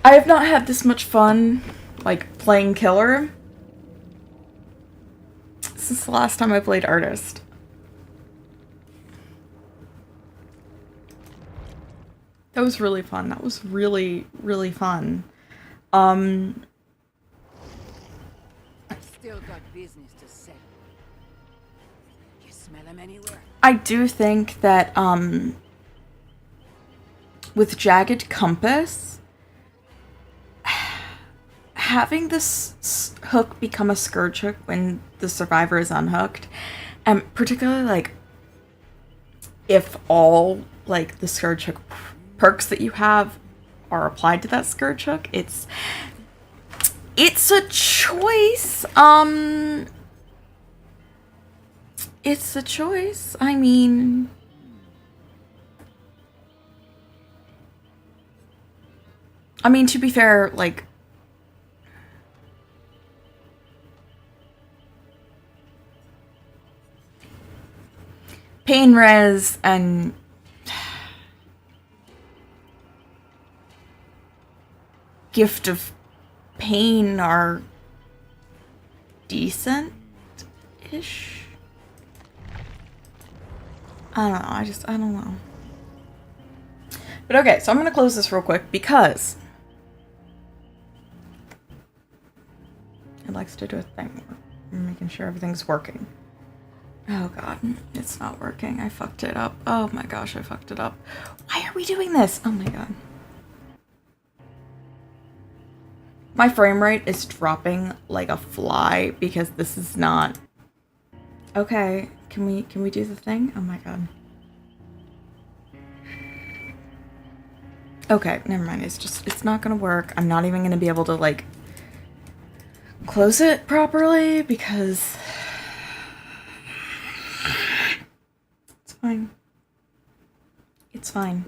I have not had this much fun, like, playing killer since the last time I played artist. That was really fun. That was really, really fun. I've still got business to settle. You smell him anywhere? I do think that, with Jagged Compass, having this hook become a Scourge hook when the survivor is unhooked, and particularly, like, if all, like, the Scourge hook perks that you have are applied to that Scourge hook, it's a choice. It's a choice. I mean, to be fair, like, Pain Res and Gift of Pain are decent-ish. I don't know. I don't know. But okay, so I'm gonna close this real quick because it likes to do a thing. We're making sure everything's working. Oh god, it's not working. I fucked it up. Oh my gosh, I fucked it up. Why are we doing this? Oh my god. My frame rate is dropping like a fly because this is not... Okay, can we do the thing? Oh my god. Okay, never mind. It's not gonna work. I'm not even gonna be able to, like, close it properly because... It's fine. It's fine.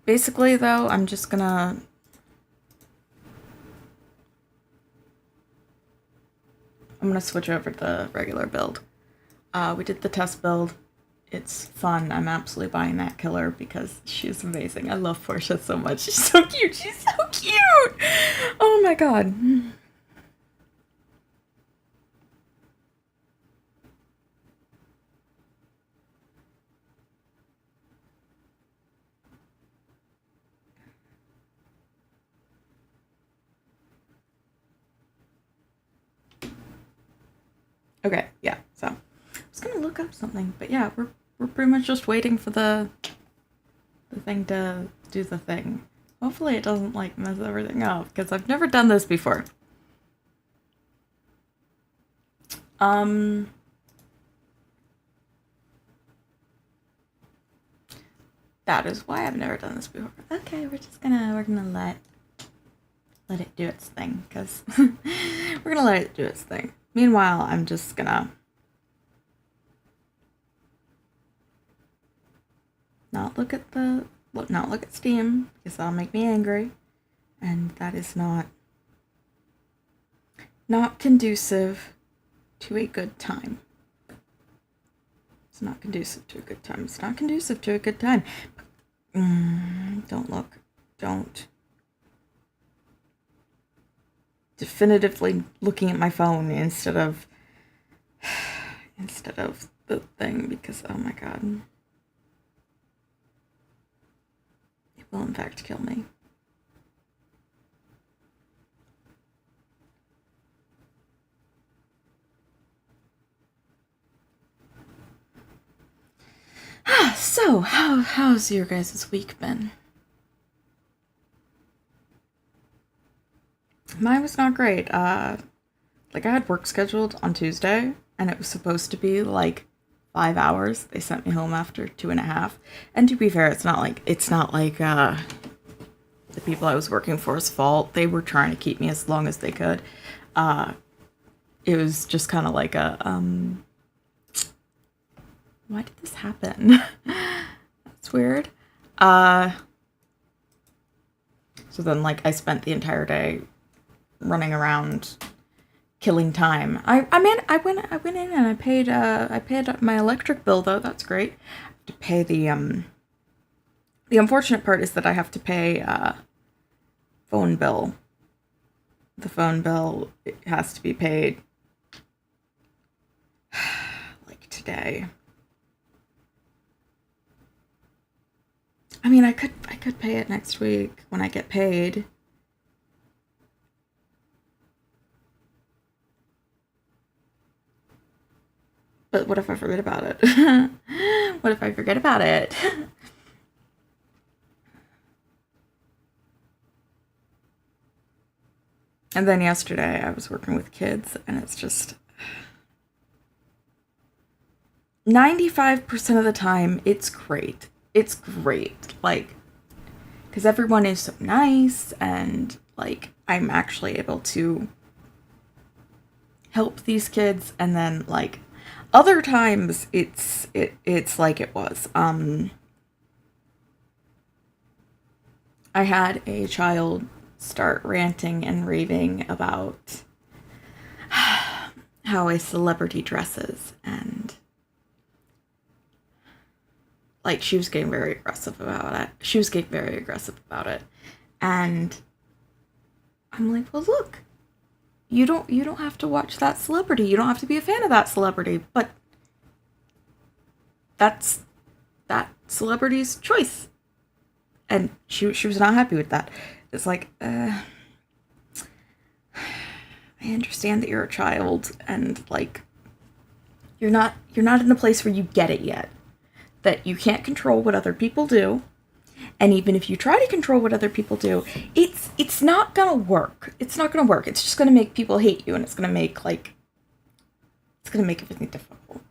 Basically, though, I'm just gonna... I'm gonna switch over to the regular build. We did the test build. It's fun. I'm absolutely buying that killer because she's amazing. I love Portia so much. She's so cute. She's so cute! Oh my god. Okay, yeah, so I was gonna look up something, but yeah, we're pretty much just waiting for the thing to do the thing. Hopefully it doesn't, like, mess everything up, because I've never done this before. That is why I've never done this before. Okay, we're gonna let it do its thing, because we're gonna let it do its thing. Meanwhile, I'm just gonna not look at Steam, because that'll make me angry, and that is not conducive to a good time. It's not conducive to a good time. It's not conducive to a good time. Don't look. Don't. Definitively looking at my phone instead of the thing, because oh my god, it will in fact kill me. So how's your guys' week been? Mine was not great. Like, I had work scheduled on Tuesday, and it was supposed to be, like, 5 hours. They sent me home after 2.5. And to be fair, it's not like, the people I was working for's fault. They were trying to keep me as long as they could. It was just kind of like a, why did this happen? That's weird. So then, like, I spent the entire day running around killing time. I went in and I paid my electric bill though. That's great. I have to pay the unfortunate part is that I have to pay phone bill. The phone bill, it has to be paid like today. I mean, I could pay it next week when I get paid. But what if I forget about it? What if I forget about it? And then yesterday I was working with kids and it's just 95% of the time it's great. It's great. Like, because everyone is so nice and like I'm actually able to help these kids, and then like other times it's like it was. I had a child start ranting and raving about how a celebrity dresses, and like she was getting very aggressive about it. And I'm like, well, look, you don't have to watch that celebrity. You don't have to be a fan of that celebrity, but that's that celebrity's choice. And she was not happy with that. It's like, I understand that you're a child and like you're not in a place where you get it yet. That you can't control what other people do. And even if you try to control what other people do, it's not gonna work. It's not gonna work. It's just gonna make people hate you, and it's gonna make everything difficult.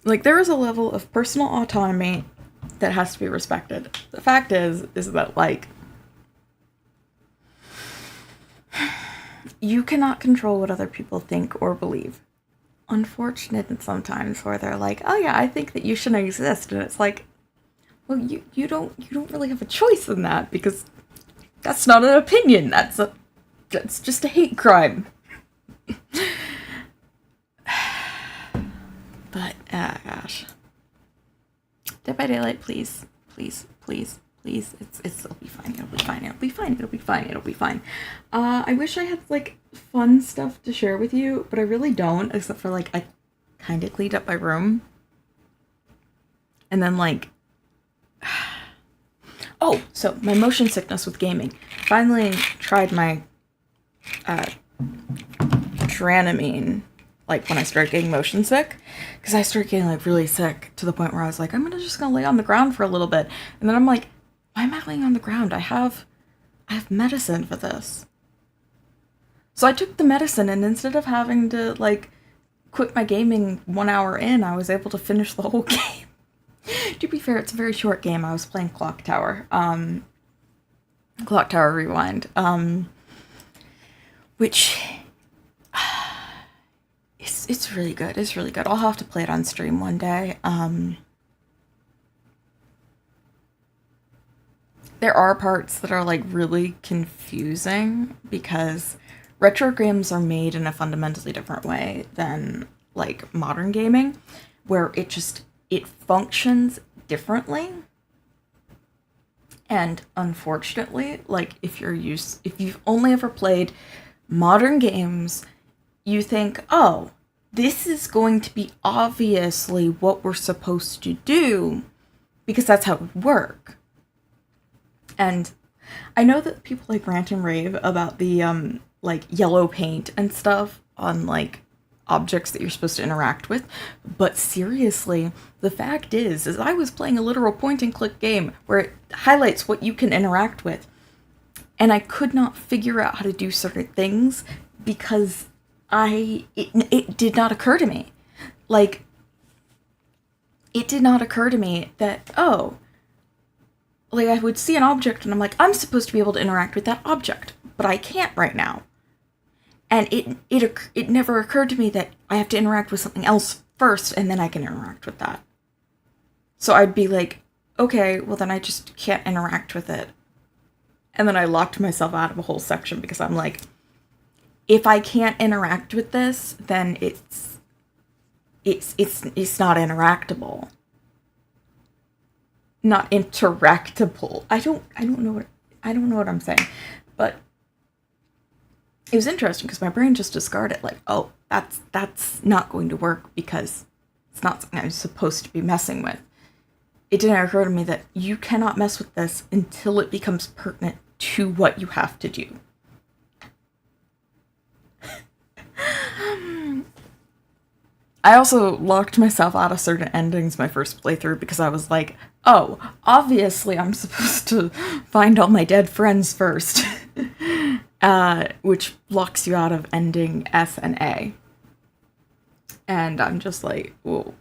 Like, there is a level of personal autonomy that has to be respected. The fact is that, like, you cannot control what other people think or believe. Unfortunate sometimes where they're like, oh yeah, I think that you shouldn't exist. And it's like, well, you don't really have a choice in that, because that's not an opinion. That's just a hate crime. But, gosh. Dead by Daylight, please. Please, please, please. It'll be fine. It'll be fine. It'll be fine. It'll be fine. It'll be fine. I wish I had, like, fun stuff to share with you, but I really don't, except for, like, I kind of cleaned up my room. And then, like... Oh, so my motion sickness with gaming. Finally tried my Dramamine, like, when I started getting motion sick, because I started getting, like, really sick to the point where I was like, I'm just gonna lay on the ground for a little bit. And then I'm like, why am I laying on the ground? I have medicine for this. So I took the medicine, and instead of having to, like, quit my gaming 1 hour in, I was able to finish the whole game. To be fair, it's a very short game. I was playing Clock Tower. Clock Tower Rewind. Which... It's really good. It's really good. I'll have to play it on stream one day. There are parts that are, like, really confusing because retro games are made in a fundamentally different way than, like, modern gaming, where it functions differently. And unfortunately, like, if you've only ever played modern games, you think, oh, this is going to be obviously what we're supposed to do because that's how it would work. And I know that people, like, rant and rave about the, like, yellow paint and stuff on, like, objects that you're supposed to interact with, but seriously, the fact is I was playing a literal point-and-click game where it highlights what you can interact with, and I could not figure out how to do certain things because it did not occur to me. Like, it did not occur to me that, oh, like, I would see an object and I'm like, I'm supposed to be able to interact with that object, but I can't right now. And it never occurred to me that I have to interact with something else first and then I can interact with that. So I'd be like, okay, well then I just can't interact with it And then I locked myself out of a whole section because I'm like, if I can't interact with this, then it's not interactable. Not interactable. I don't know what I'm saying. But it was interesting because my brain just discarded like, oh, that's not going to work because it's not something I'm supposed to be messing with. It didn't occur to me that you cannot mess with this until it becomes pertinent to what you have to do. I also locked myself out of certain endings my first playthrough because I was like, oh, obviously I'm supposed to find all my dead friends first. Which locks you out of ending S and A. And I'm just like, whoa.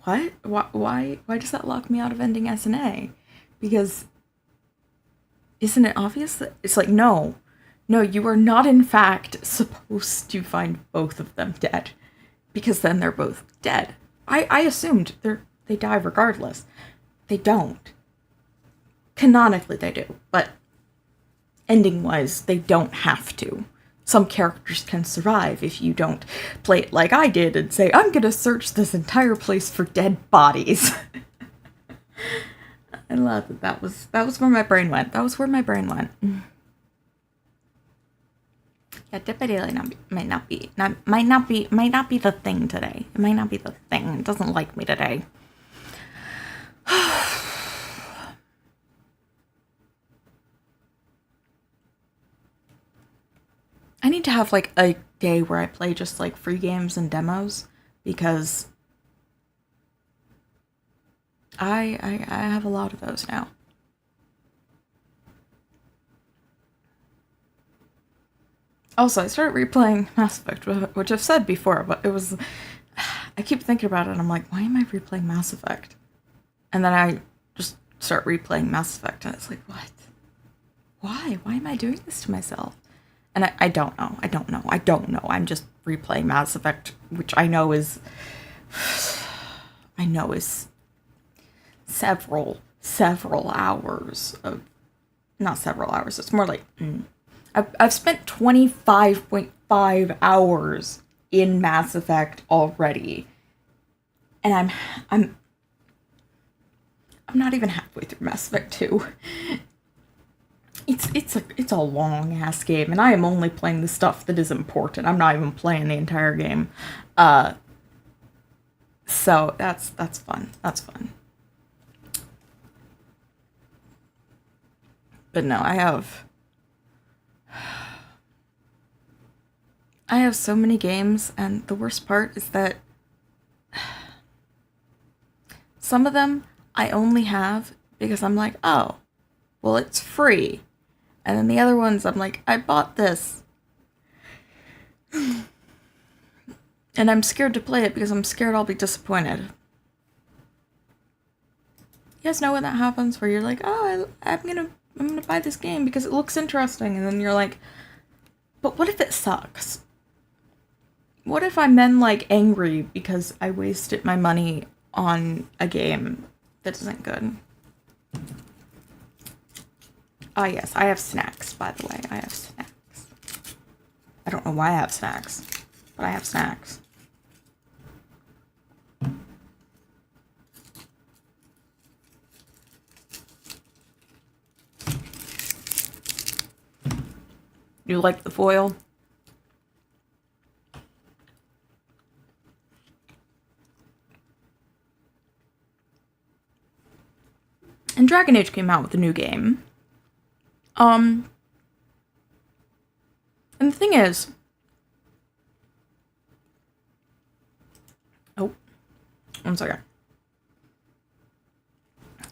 What? Why does that lock me out of ending S and A? Because isn't it obvious that it's like, no, you are not in fact supposed to find both of them dead, because then they're both dead. I assumed they die regardless. They don't. Canonically they do, but ending wise they don't have to. Some characters can survive if you don't play it like I did and say, I'm gonna search this entire place for dead bodies. I love that. That was where my brain went. That was where my brain went. Yeah, definitely might not be the thing today. It might not be the thing. It doesn't like me today. I need to have like a day where I play just like free games and demos, because I have a lot of those now. Also, I started replaying Mass Effect, which I've said before, but it was... I keep thinking about it, and I'm like, why am I replaying Mass Effect? And then I just start replaying Mass Effect, and it's like, what? Why? Why am I doing this to myself? And I don't know. I'm just replaying Mass Effect, which I know is several hours of... Not several hours, it's more like... I've spent 25.5 hours in Mass Effect already. And I'm not even halfway through Mass Effect 2. It's a long ass game, and I am only playing the stuff that is important. I'm not even playing the entire game. So that's fun. That's fun. But no, I have so many games, and the worst part is that some of them I only have because I'm like, oh, well, it's free. And then the other ones, I'm like, I bought this. And I'm scared to play it because I'm scared I'll be disappointed. You guys know when that happens, where you're like, oh, I'm gonna buy this game because it looks interesting, and then you're like, but what if it sucks? What if I'm then, like, angry because I wasted my money on a game that isn't good? Ah, yes, I have snacks, by the way. I have snacks. I don't know why I have snacks, but I have snacks. You like the foil? And Dragon Age came out with a new game. And the thing is... Oh. One second.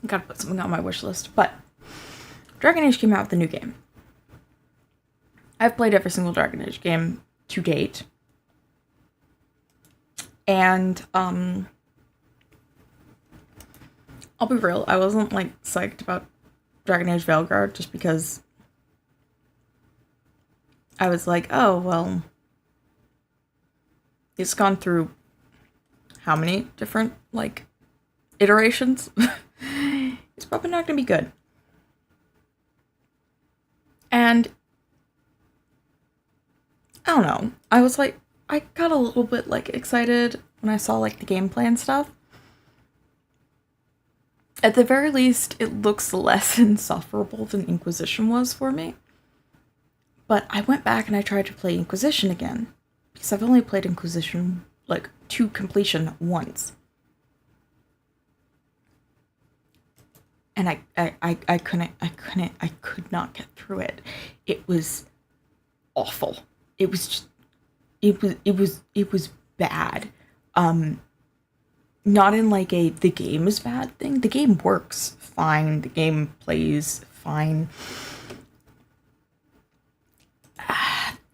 Gotta put something on my wish list. But Dragon Age came out with a new game. I've played every single Dragon Age game to date. And, I'll be real, I wasn't, like, psyched about Dragon Age Veilguard just because I was like, oh, well, it's gone through how many different, like, iterations? It's probably not gonna be good. And I don't know. I was like, I got a little bit like excited when I saw like the gameplay and stuff. At the very least, it looks less insufferable than Inquisition was for me. But I went back and I tried to play Inquisition again, because I've only played Inquisition like to completion once. And I could not get through it. It was awful. It was just, it was bad. Not in like the game is bad thing. The game works fine. The game plays fine.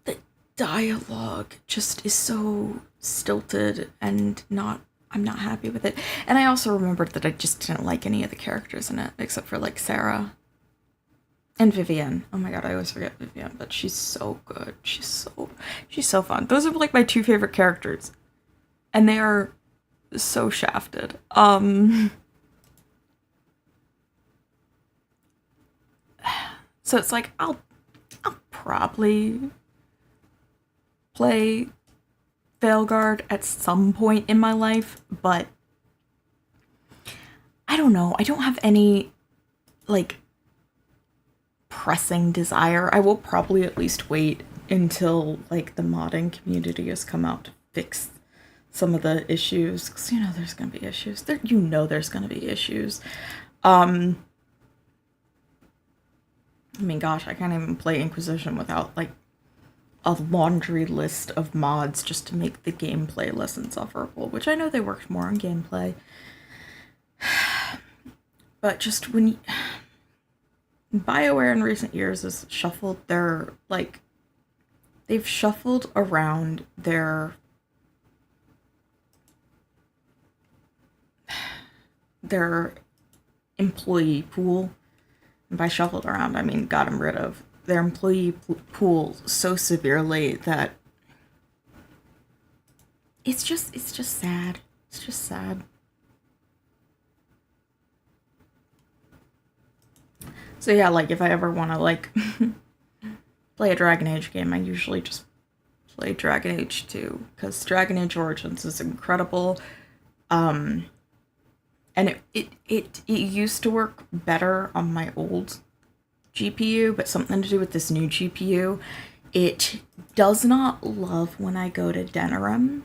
The dialogue just is so stilted and I'm not happy with it. And I also remembered that I just didn't like any of the characters in it, except for like Sarah and Vivienne. Oh my god, I always forget Vivienne, but she's so good. She's so fun. Those are like my two favorite characters. And they are so shafted. So it's like I'll probably play Veilguard at some point in my life, but I don't know. I don't have any like pressing desire. I will probably at least wait until like the modding community has come out to fix some of the issues, because you know there's gonna be issues. There's gonna be issues. I mean, gosh, I can't even play Inquisition without like a laundry list of mods just to make the gameplay less insufferable, which I know they worked more on gameplay. But just when BioWare in recent years has shuffled they've shuffled around their employee pool. And by shuffled around, I mean gotten rid of their employee pool so severely that it's just sad. It's just sad. So yeah, like if I ever want to like play a Dragon Age game, I usually just play Dragon Age 2, because Dragon Age Origins is incredible. And it used to work better on my old GPU, but something to do with this new GPU. It does not love when I go to Denerim,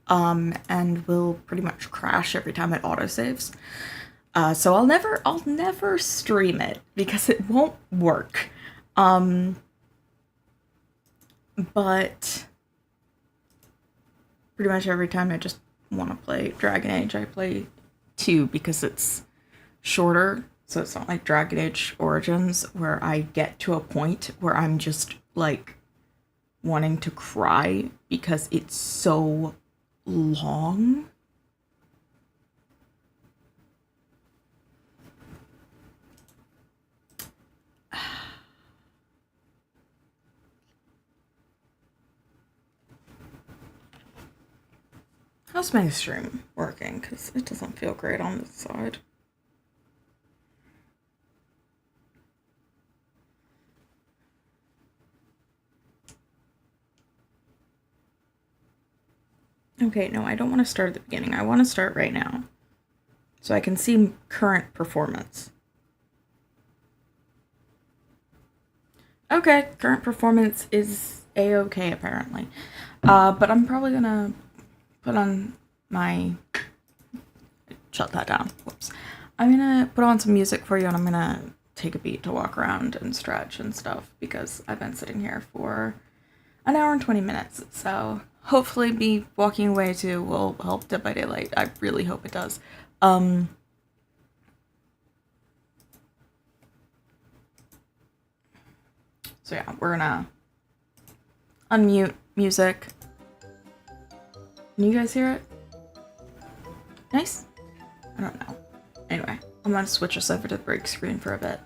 and will pretty much crash every time it autosaves. So I'll never stream it because it won't work. But pretty much every time I just want to play Dragon Age, I play 2 because it's shorter. So it's not like Dragon Age Origins where I get to a point where I'm just like wanting to cry because it's so long. How's my stream working? Because it doesn't feel great on this side. Okay, no, I don't want to start at the beginning. I want to start right now, so I can see current performance. Okay, current performance is a-okay apparently. But I'm probably gonna put on my... Shut that down. Whoops. I'm gonna put on some music for you, and I'm gonna take a beat to walk around and stretch and stuff, because I've been sitting here for an hour and 20 minutes, so hopefully me walking away too will help Dead by Daylight. I really hope it does. So yeah, we're gonna unmute music. Can you guys hear it? Nice? I don't know. Anyway, I'm gonna switch us over to the break screen for a bit.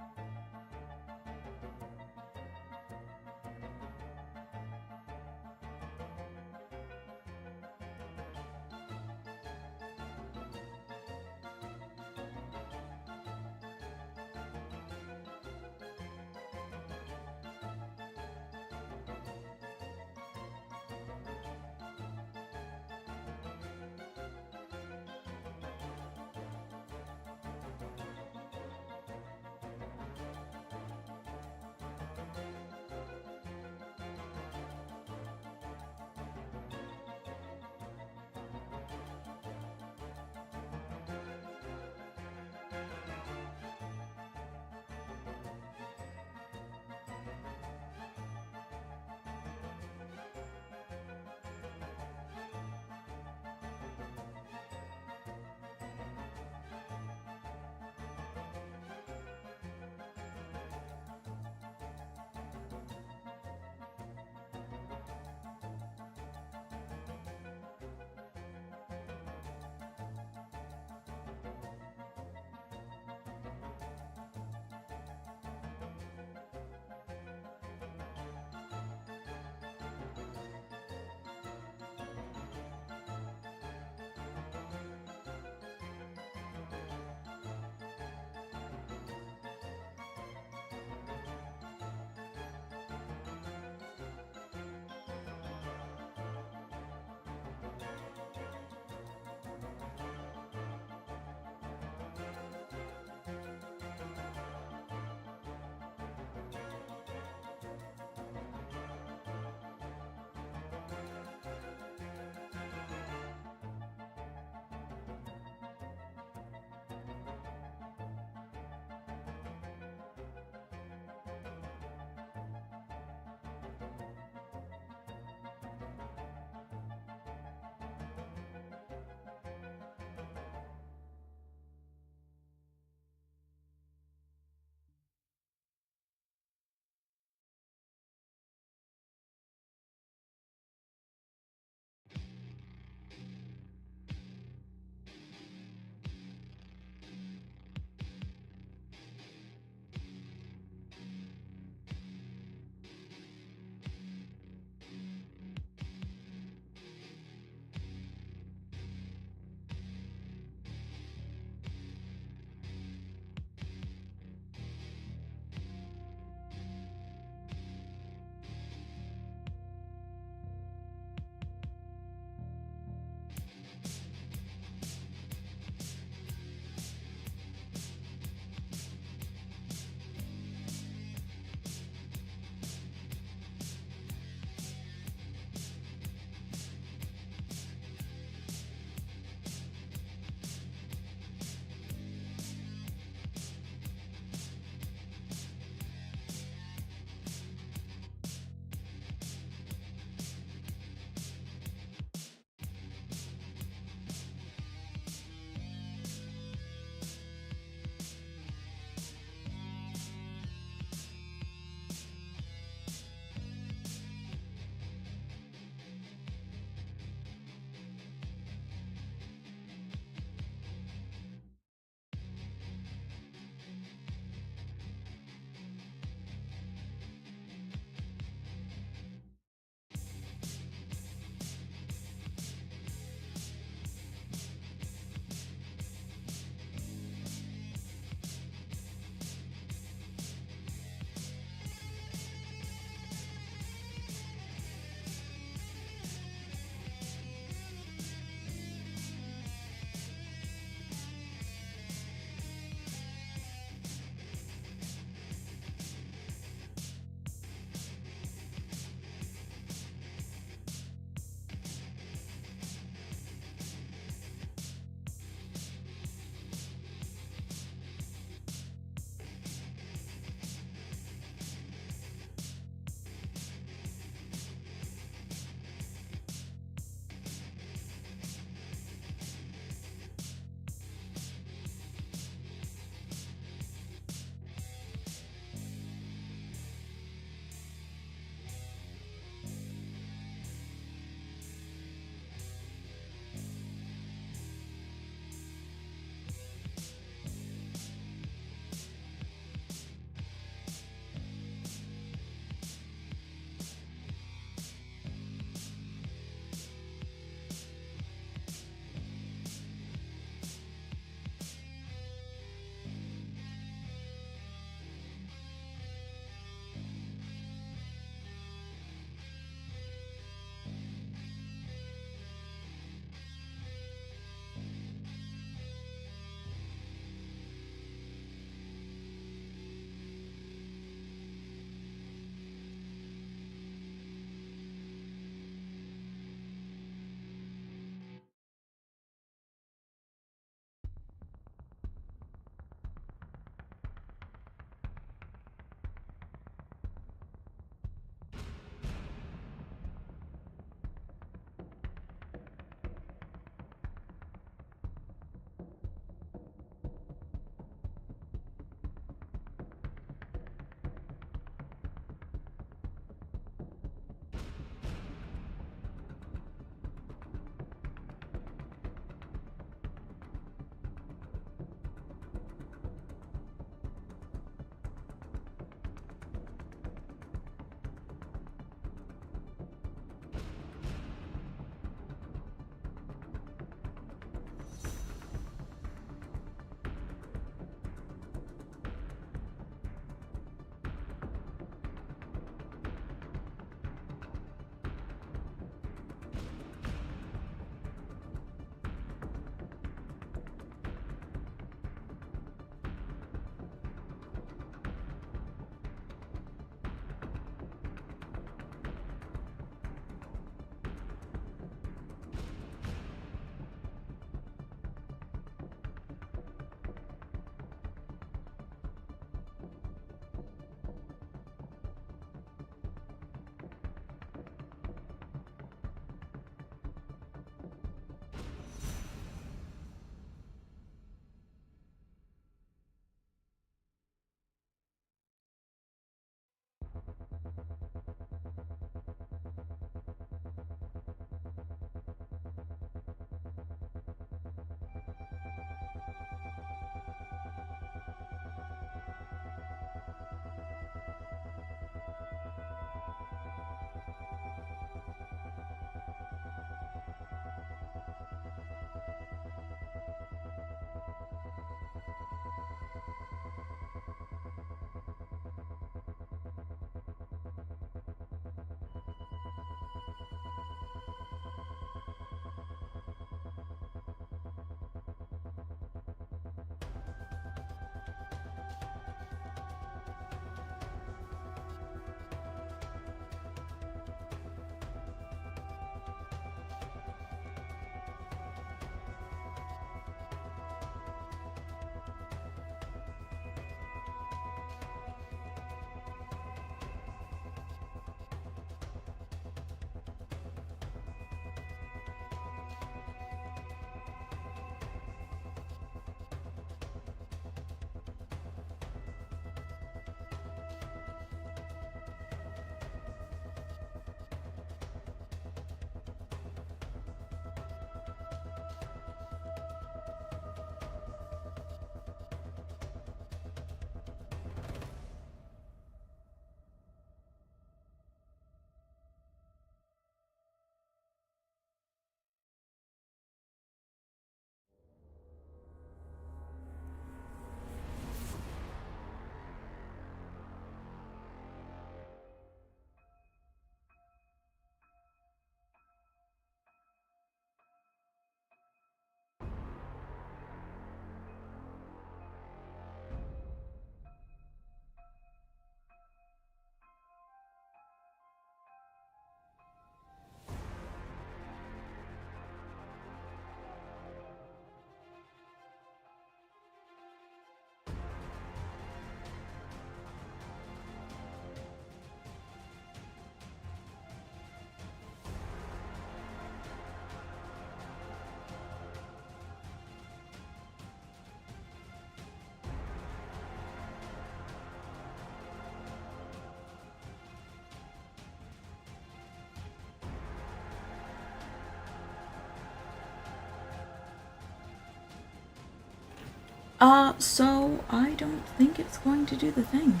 So I don't think it's going to do the thing.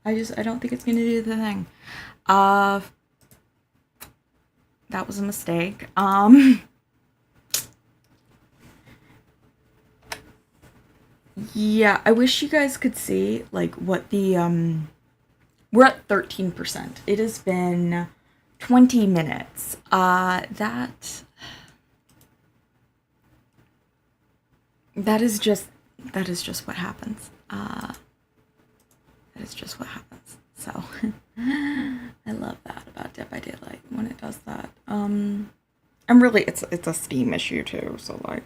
I don't think it's going to do the thing. That was a mistake. Yeah, I wish you guys could see, like, what the, we're at 13%. It has been 20 minutes. That is just what happens. That is just what happens. So, I love that about Dead by Daylight when it does that. And really, it's a Steam issue too, so, like,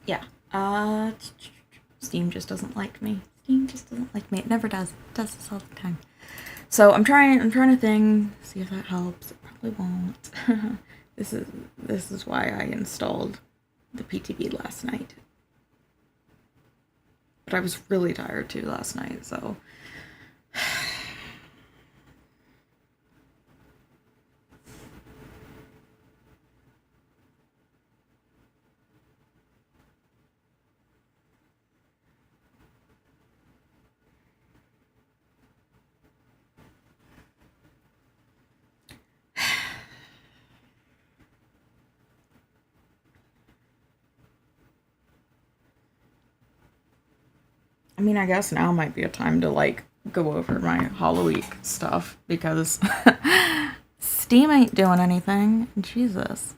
yeah. Steam just doesn't like me. Steam just doesn't like me. It never does. It does this all the time. So I'm trying to see if that helps. It probably won't. This is why I installed the PTB last night. But I was really tired too last night, so I mean, I guess now might be a time to, like, go over my Hollow Week stuff, because Steam ain't doing anything. Jesus.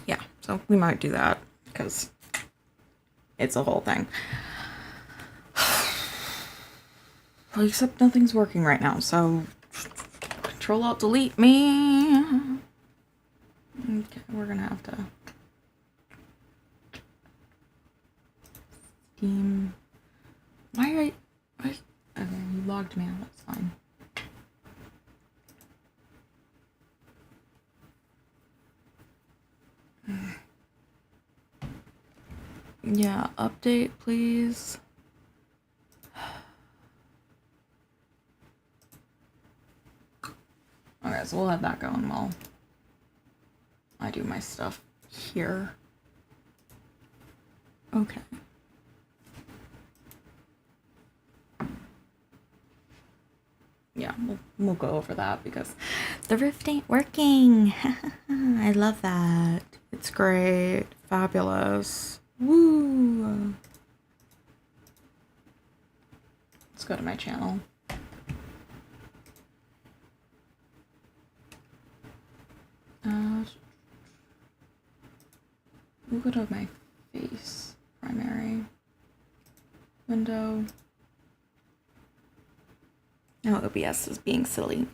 Yeah, so we might do that, because it's a whole thing. Well, except nothing's working right now, so Control-Alt-Delete me. Okay, we're gonna have to... Steam. Why? Okay, you logged me out. That's fine. Yeah, update, please. Okay, so we'll have that going while I do my stuff here. Okay. Yeah, we'll go over that because the Rift ain't working. I love that. It's great. Fabulous. Woo! Let's go to my channel. We'll go to my face. Primary. Window. No, OBS is being silly.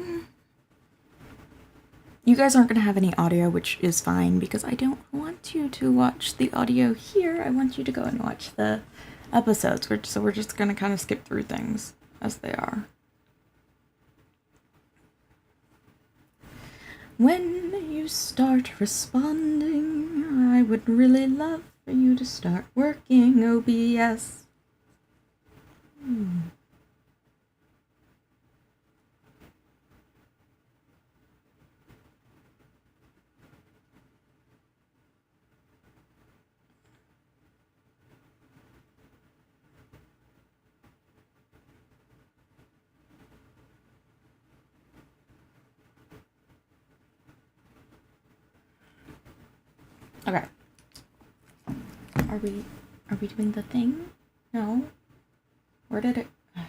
You guys aren't going to have any audio, which is fine, because I don't want you to watch the audio here. I want you to go and watch the episodes, so we're just going to kind of skip through things as they are. When you start responding, I would really love for you to start working OBS. Okay. Are we doing the thing? No. Where did it go?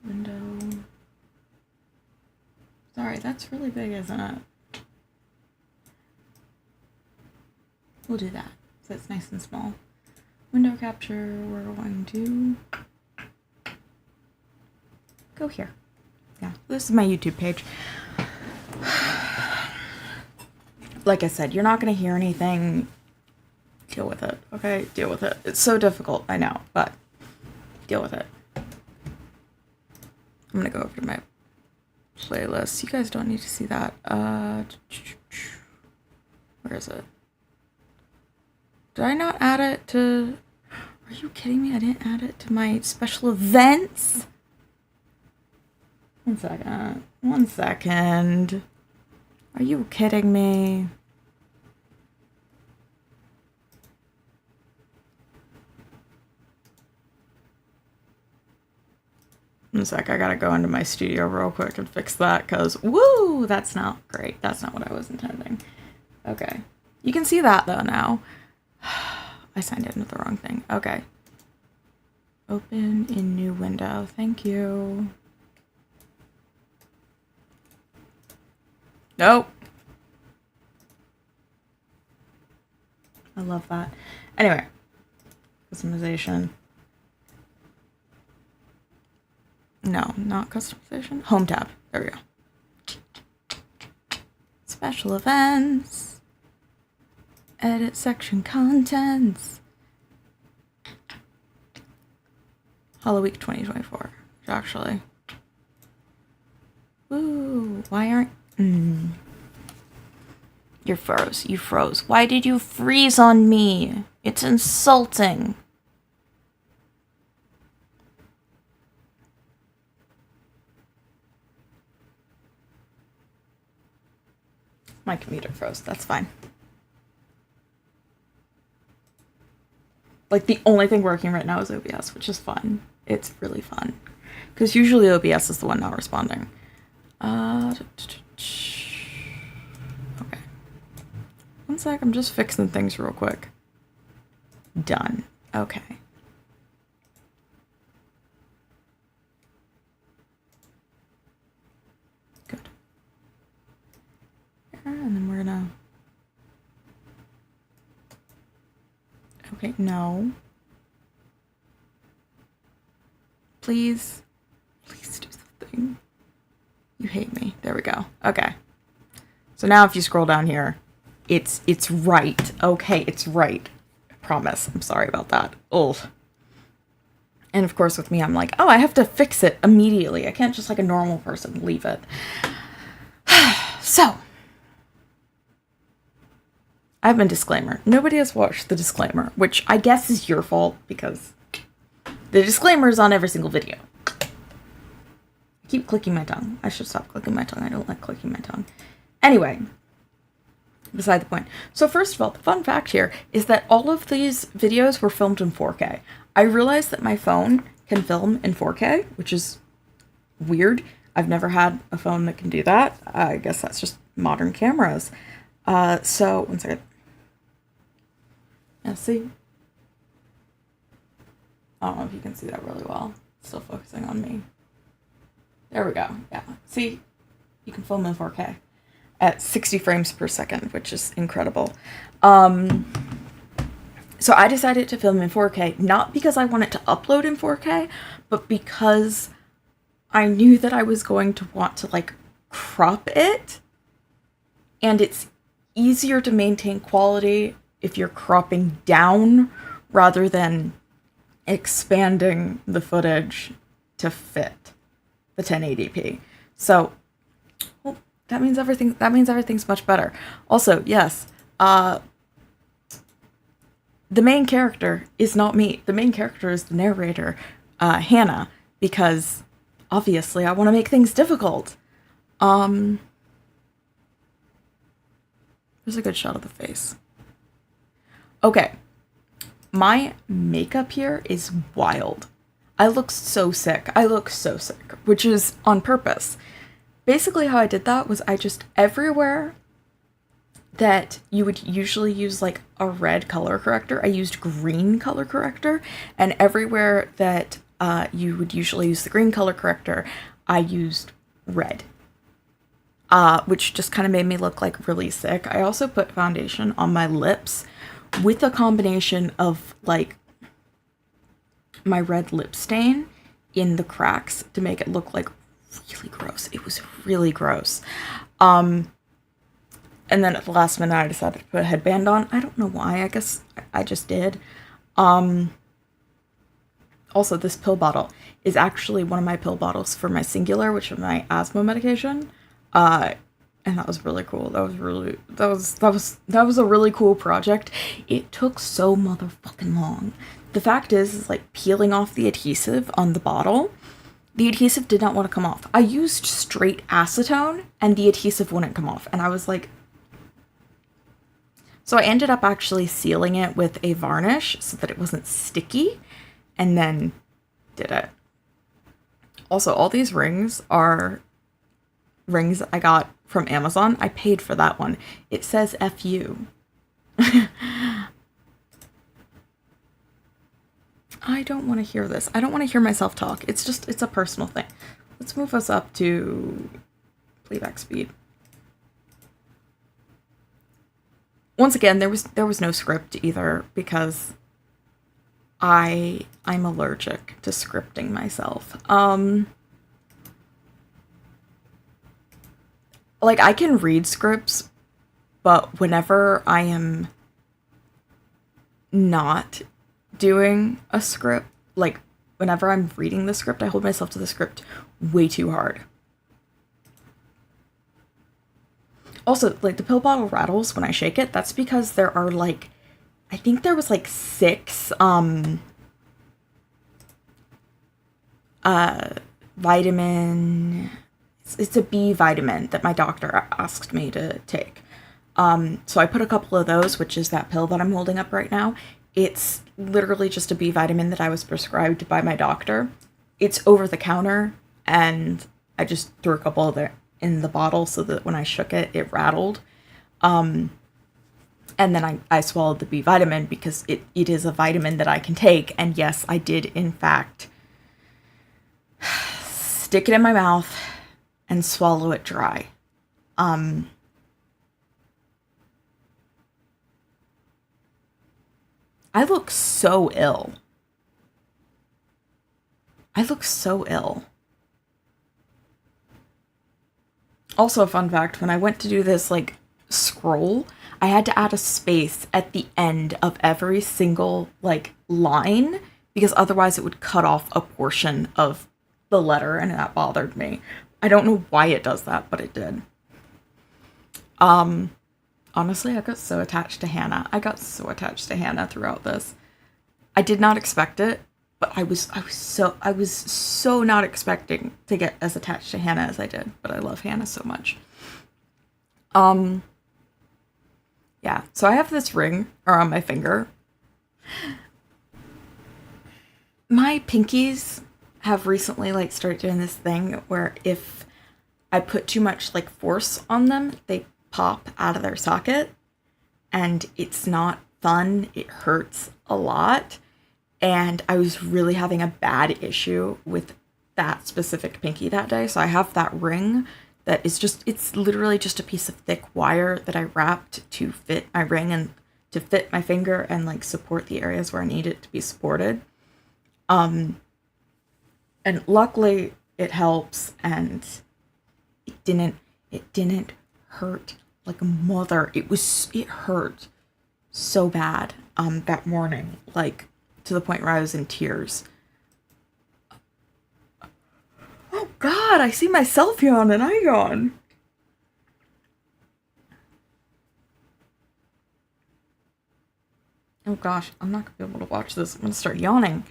Window. Sorry, that's really big, isn't it? We'll do that, so it's nice and small. Window capture, we're going to go here. Yeah, this is my YouTube page. Like I said, you're not going to hear anything. Deal with it, okay? Deal with it. It's so difficult, I know, but deal with it. I'm going to go over to my playlist. You guys don't need to see that. Where is it? Did I not add it to... Are you kidding me? I didn't add it to my special events? 1 second. 1 second. Are you kidding me? One sec, I gotta go into my studio real quick and fix that, because, woo, that's not great. That's not what I was intending. Okay. You can see that, though, now. I signed into the wrong thing. Okay. Open in new window. Thank you. Nope. I love that. Anyway. Customization. No, not customization. Home tab. There we go. Special events. Edit section contents. Halloween 2024. Actually. Woo. Why aren't... You froze. You froze. Why did you freeze on me? It's insulting. My computer froze. That's fine. Like, the only thing working right now is OBS, which is fun. It's really fun. Because usually OBS is the one not responding. Okay. 1 sec, I'm just fixing things real quick. Done. Okay. Good. And then we're gonna... Okay, no. Please. Please do something. You hate me. There we go. Okay. So now if you scroll down here, it's right. Okay, it's right. I promise. I'm sorry about that. Ugh. And of course with me, I'm like, oh, I have to fix it immediately. I can't just like a normal person leave it. So. I have a disclaimer. Nobody has watched the disclaimer, which I guess is your fault because the disclaimer is on every single video. I keep clicking my tongue. I should stop clicking my tongue. I don't like clicking my tongue. Anyway, beside the point. So first of all, the fun fact here is that all of these videos were filmed in 4K. I realized that my phone can film in 4K, which is weird. I've never had a phone that can do that. I guess that's just modern cameras. So, 1 second. Yeah, see? I don't know if you can see that really well. It's still focusing on me. There we go. Yeah. See? You can film in 4K at 60 frames per second, which is incredible. So I decided to film in 4K, not because I wanted to upload in 4K, but because I knew that I was going to want to, like, crop it. And it's easier to maintain quality if you're cropping down rather than expanding the footage to fit the 1080p. So, well, that means everything's much better. Also, yes, the main character is not me. The main character is the narrator, Hannah, because obviously I want to make things difficult. There's a good shot of the face. Okay. My makeup here is wild. I look so sick. Which is on purpose. Basically how I did that was I just, everywhere that you would usually use like a red color corrector, I used green color corrector. And everywhere that you would usually use the green color corrector, I used red. which just kind of made me look like really sick. I also put foundation on my lips with a combination of like my red lip stain in the cracks to make it look like really gross. It was really gross. And then at the last minute I decided to put a headband on. I don't know why. I guess I just did. Also, this pill bottle is actually one of my pill bottles for my Singular, which is my asthma medication. And that was really cool. That was a really cool project. It took so motherfucking long. The fact is like peeling off the adhesive on the bottle, the adhesive did not want to come off. I used straight acetone and the adhesive wouldn't come off. And I was like, so I ended up actually sealing it with a varnish so that it wasn't sticky, and then did it. Also, all these rings are rings I got from Amazon. I paid for that one. It says FU. I don't want to hear this. I don't want to hear myself talk. It's a personal thing. Let's move us up to playback speed. Once again, there was no script either because I'm allergic to scripting myself. Like I can read scripts, but whenever I am not doing a script, like whenever I'm reading the script, I hold myself to the script way too hard. Also, like the pill bottle rattles when I shake it. That's because there are like, I think there was like 6 vitamin, it's a B vitamin that my doctor asked me to take. So I put a couple of those, which is that pill that I'm holding up right now. It's literally just a B vitamin that I was prescribed by my doctor. It's over the counter, and I just threw a couple of it in the bottle so that when I shook it, it rattled. And then I swallowed the B vitamin because it is a vitamin that I can take. And yes, I did, in fact, stick it in my mouth and swallow it dry. I look so ill. I look so ill. Also, a fun fact, when I went to do this, like, scroll, I had to add a space at the end of every single, like, line, because otherwise it would cut off a portion of the letter, and that bothered me. I don't know why it does that, but it did. Honestly, I got so attached to Hannah. I got so attached to Hannah throughout this. I did not expect it, but I was so not expecting to get as attached to Hannah as I did, but I love Hannah so much. Yeah, so I have this ring around my finger. My pinkies have recently, like, started doing this thing where if I put too much, like, force on them, they pop out of their socket, and it's not fun. It hurts a lot, and I was really having a bad issue with that specific pinky that day, so I have that ring that is just, it's literally just a piece of thick wire that I wrapped to fit my ring and to fit my finger and, like, support the areas where I need it to be supported. And luckily it helps, and it didn't hurt like a mother. It hurt so bad that morning, like to the point where I was in tears. Oh God, I see myself yawn and I yawn. Oh gosh, I'm not gonna be able to watch this. I'm gonna start yawning.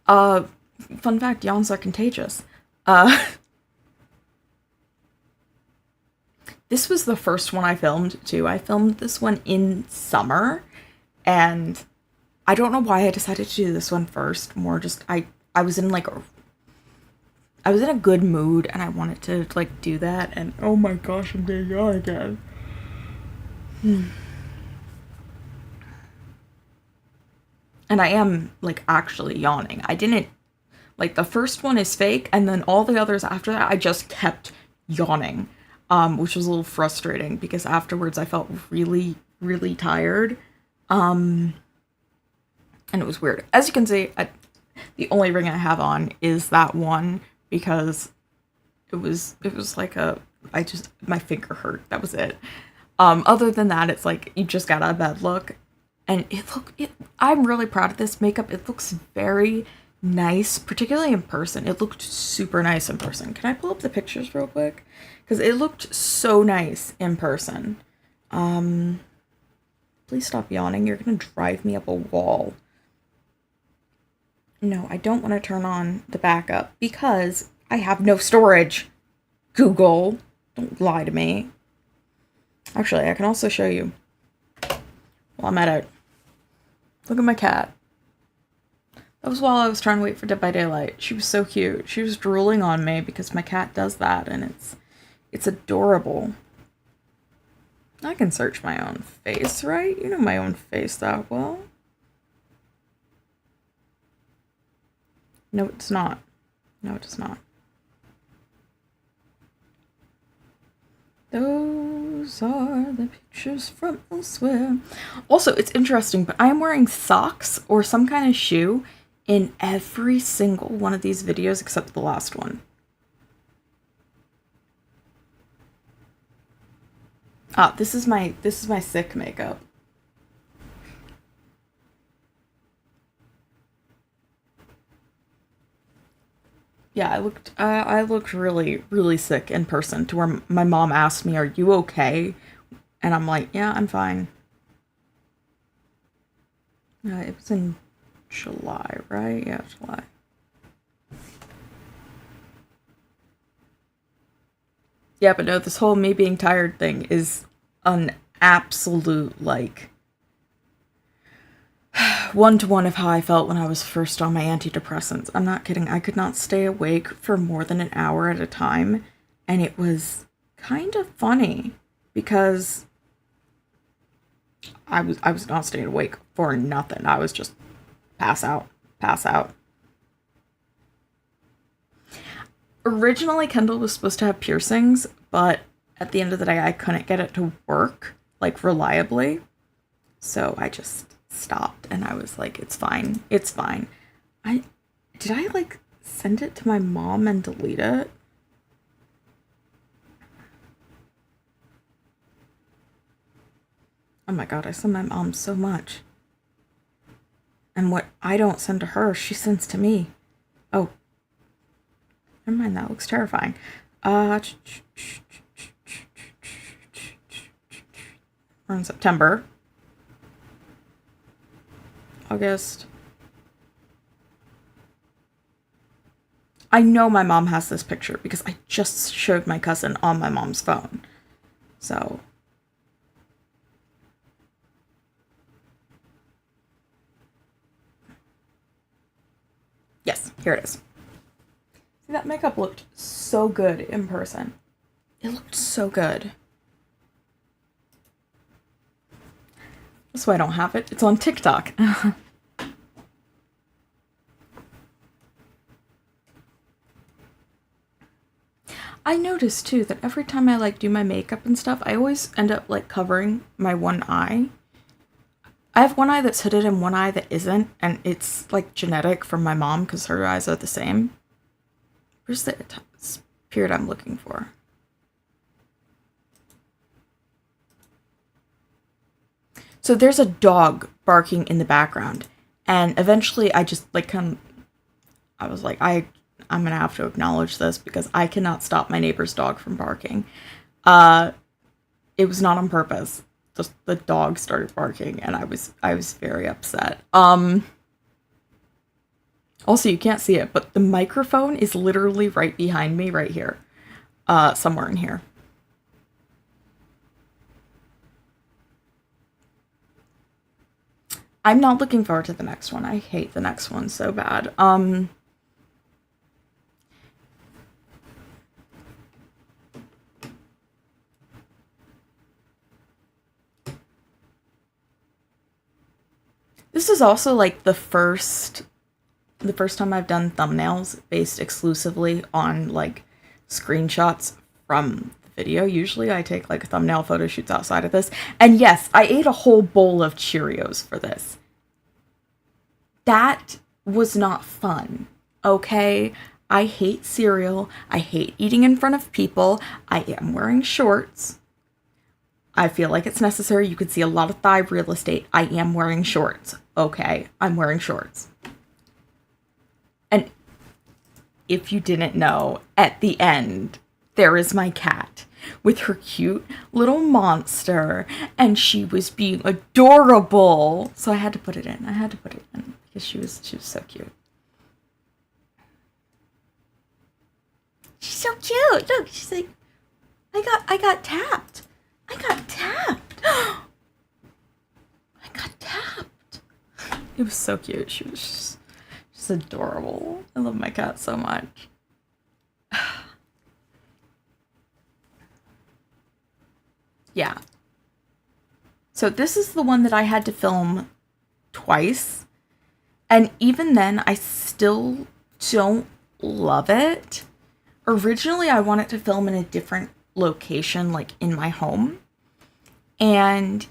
Fun fact, yawns are contagious. This was the first one I filmed, too. I filmed this one in summer, and I don't know why I decided to do this one first. More just, I was in, like, I was in a good mood, and I wanted to, like, do that, and oh my gosh, I'm gonna yawn again. And I am, like, actually yawning. I didn't, like, the first one is fake, and then all the others after that, I just kept yawning. which was a little frustrating because afterwards I felt really, really tired. And it was weird. As you can see, the only ring I have on is that one because it was like my finger hurt. That was it. Other than that, it's like you just got out of bed look. And I'm really proud of this makeup. It looks very nice, particularly in person. It looked super nice in person. Can I pull up the pictures real quick? Because it looked so nice in person. Please stop yawning. You're going to drive me up a wall. No, I don't want to turn on the backup because I have no storage. Google. Don't lie to me. Actually, I can also show you while I'm at it. Look at my cat. That was while I was trying to wait for Dead by Daylight. She was so cute. She was drooling on me because my cat does that, and it's adorable. I can search my own face, right? You know my own face that well. No, it's not. No, it does not. Those are the pictures from elsewhere. Also, it's interesting, but I am wearing socks or some kind of shoe in every single one of these videos except the last one. Ah, this is my sick makeup. Yeah, I looked really, really sick in person to where my mom asked me, "Are you okay?" And I'm like, "Yeah, I'm fine." It was in July, right? Yeah, July. Yeah, but no, this whole me being tired thing is an absolute, like, one-to-one of how I felt when I was first on my antidepressants. I'm not kidding. I could not stay awake for more than an hour at a time, and it was kind of funny because I was not staying awake for nothing. I was just pass out. Originally, Kendall was supposed to have piercings, but at the end of the day, I couldn't get it to work, like, reliably. So I just stopped, and I was like, it's fine. Did I, like, send it to my mom and delete it? Oh my god, I send my mom so much. And what I don't send to her, she sends to me. Oh. Never mind, that looks terrifying. We're in September. August. I know my mom has this picture because I just showed my cousin on my mom's phone. So. Yes, here it is. See, that makeup looked so good in person. It looked so good. That's why I don't have it. It's on TikTok. I noticed too that every time I like do my makeup and stuff, I always end up like covering my one eye. I have one eye that's hooded and one eye that isn't, and it's like genetic from my mom because her eyes are the same. Where's the period I'm looking for? So there's a dog barking in the background, and eventually I just like I was like, I'm gonna have to acknowledge this because I cannot stop my neighbor's dog from barking. It was not on purpose. Just the dog started barking, and I was very upset. Also, you can't see it, but the microphone is literally right behind me, right here, somewhere in here. I'm not looking forward to the next one. I hate the next one so bad. This is also like the first time I've done thumbnails based exclusively on like screenshots from video. Usually I take like thumbnail photo shoots outside of this. And yes, I ate a whole bowl of Cheerios for this. That was not fun, okay? I hate cereal. I hate eating in front of people. I am wearing shorts. I feel like it's necessary. You could see a lot of thigh real estate. I am wearing shorts. Okay, I'm wearing shorts. And if you didn't know, at the end, there is my cat with her cute little monster, and she was being adorable. So I had to put it in. I had to put it in because she was so cute. She's so cute. Look, she's like, I got tapped. I got tapped. I got tapped. It was so cute. She was just adorable. I love my cat so much. Yeah. So this is the one that I had to film twice. And even then, I still don't love it. Originally, I wanted to film in a different location, like in my home. And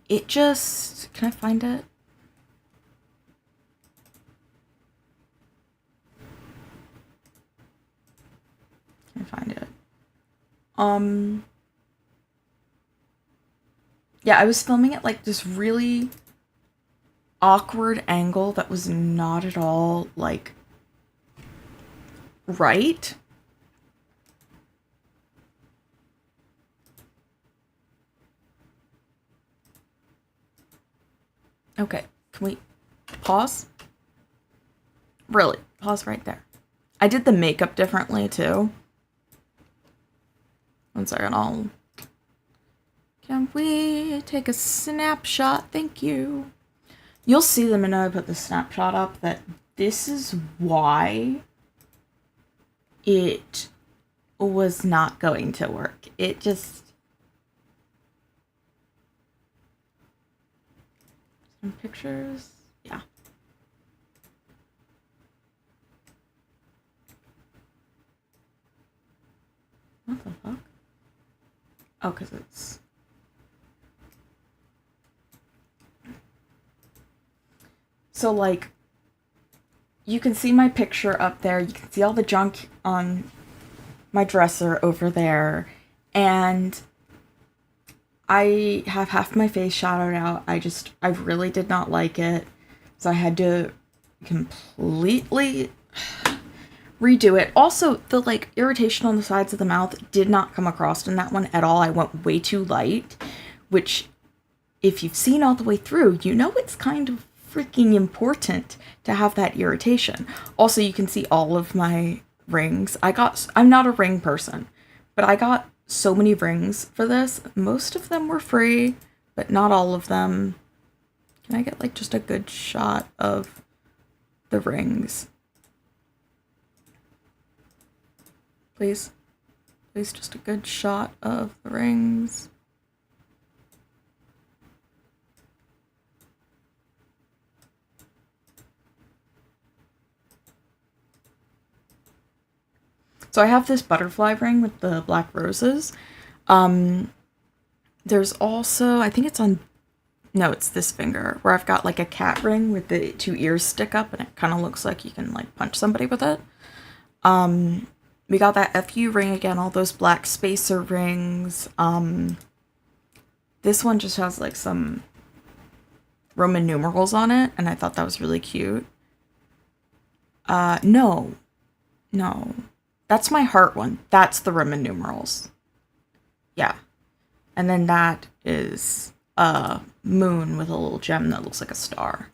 it just... Can I find it? Can I find it? Yeah, I was filming at like this really awkward angle that was not at all like right. Okay, can we pause? Really, pause right there. I did the makeup differently too. One second, Can we take a snapshot? Thank you. You'll see the minute I put the snapshot up that this is why it was not going to work. It just... Some pictures? Yeah. What the fuck? Oh, because it's... So, like, you can see my picture up there. You can see all the junk on my dresser over there. And I have half my face shadowed out. I really did not like it. So I had to completely redo it. Also, the, like, irritation on the sides of the mouth did not come across in that one at all. I went way too light, which, if you've seen all the way through, you know it's kind of freaking important to have that irritation. Also, you can see all of my rings. I'm not a ring person, but I got so many rings for this. Most of them were free, but not all of them. Can I get like just a good shot of the rings? Please? Please, just a good shot of the rings. So I have this butterfly ring with the black roses. There's also, I think it's on, no, it's this finger, where I've got like a cat ring with the two ears stick up, and it kind of looks like you can like punch somebody with it. We got that FU ring again, all those black spacer rings. This one just has like some Roman numerals on it, and I thought that was really cute. No. That's my heart one. That's the Roman numerals. Yeah. And then that is a moon with a little gem that looks like a star.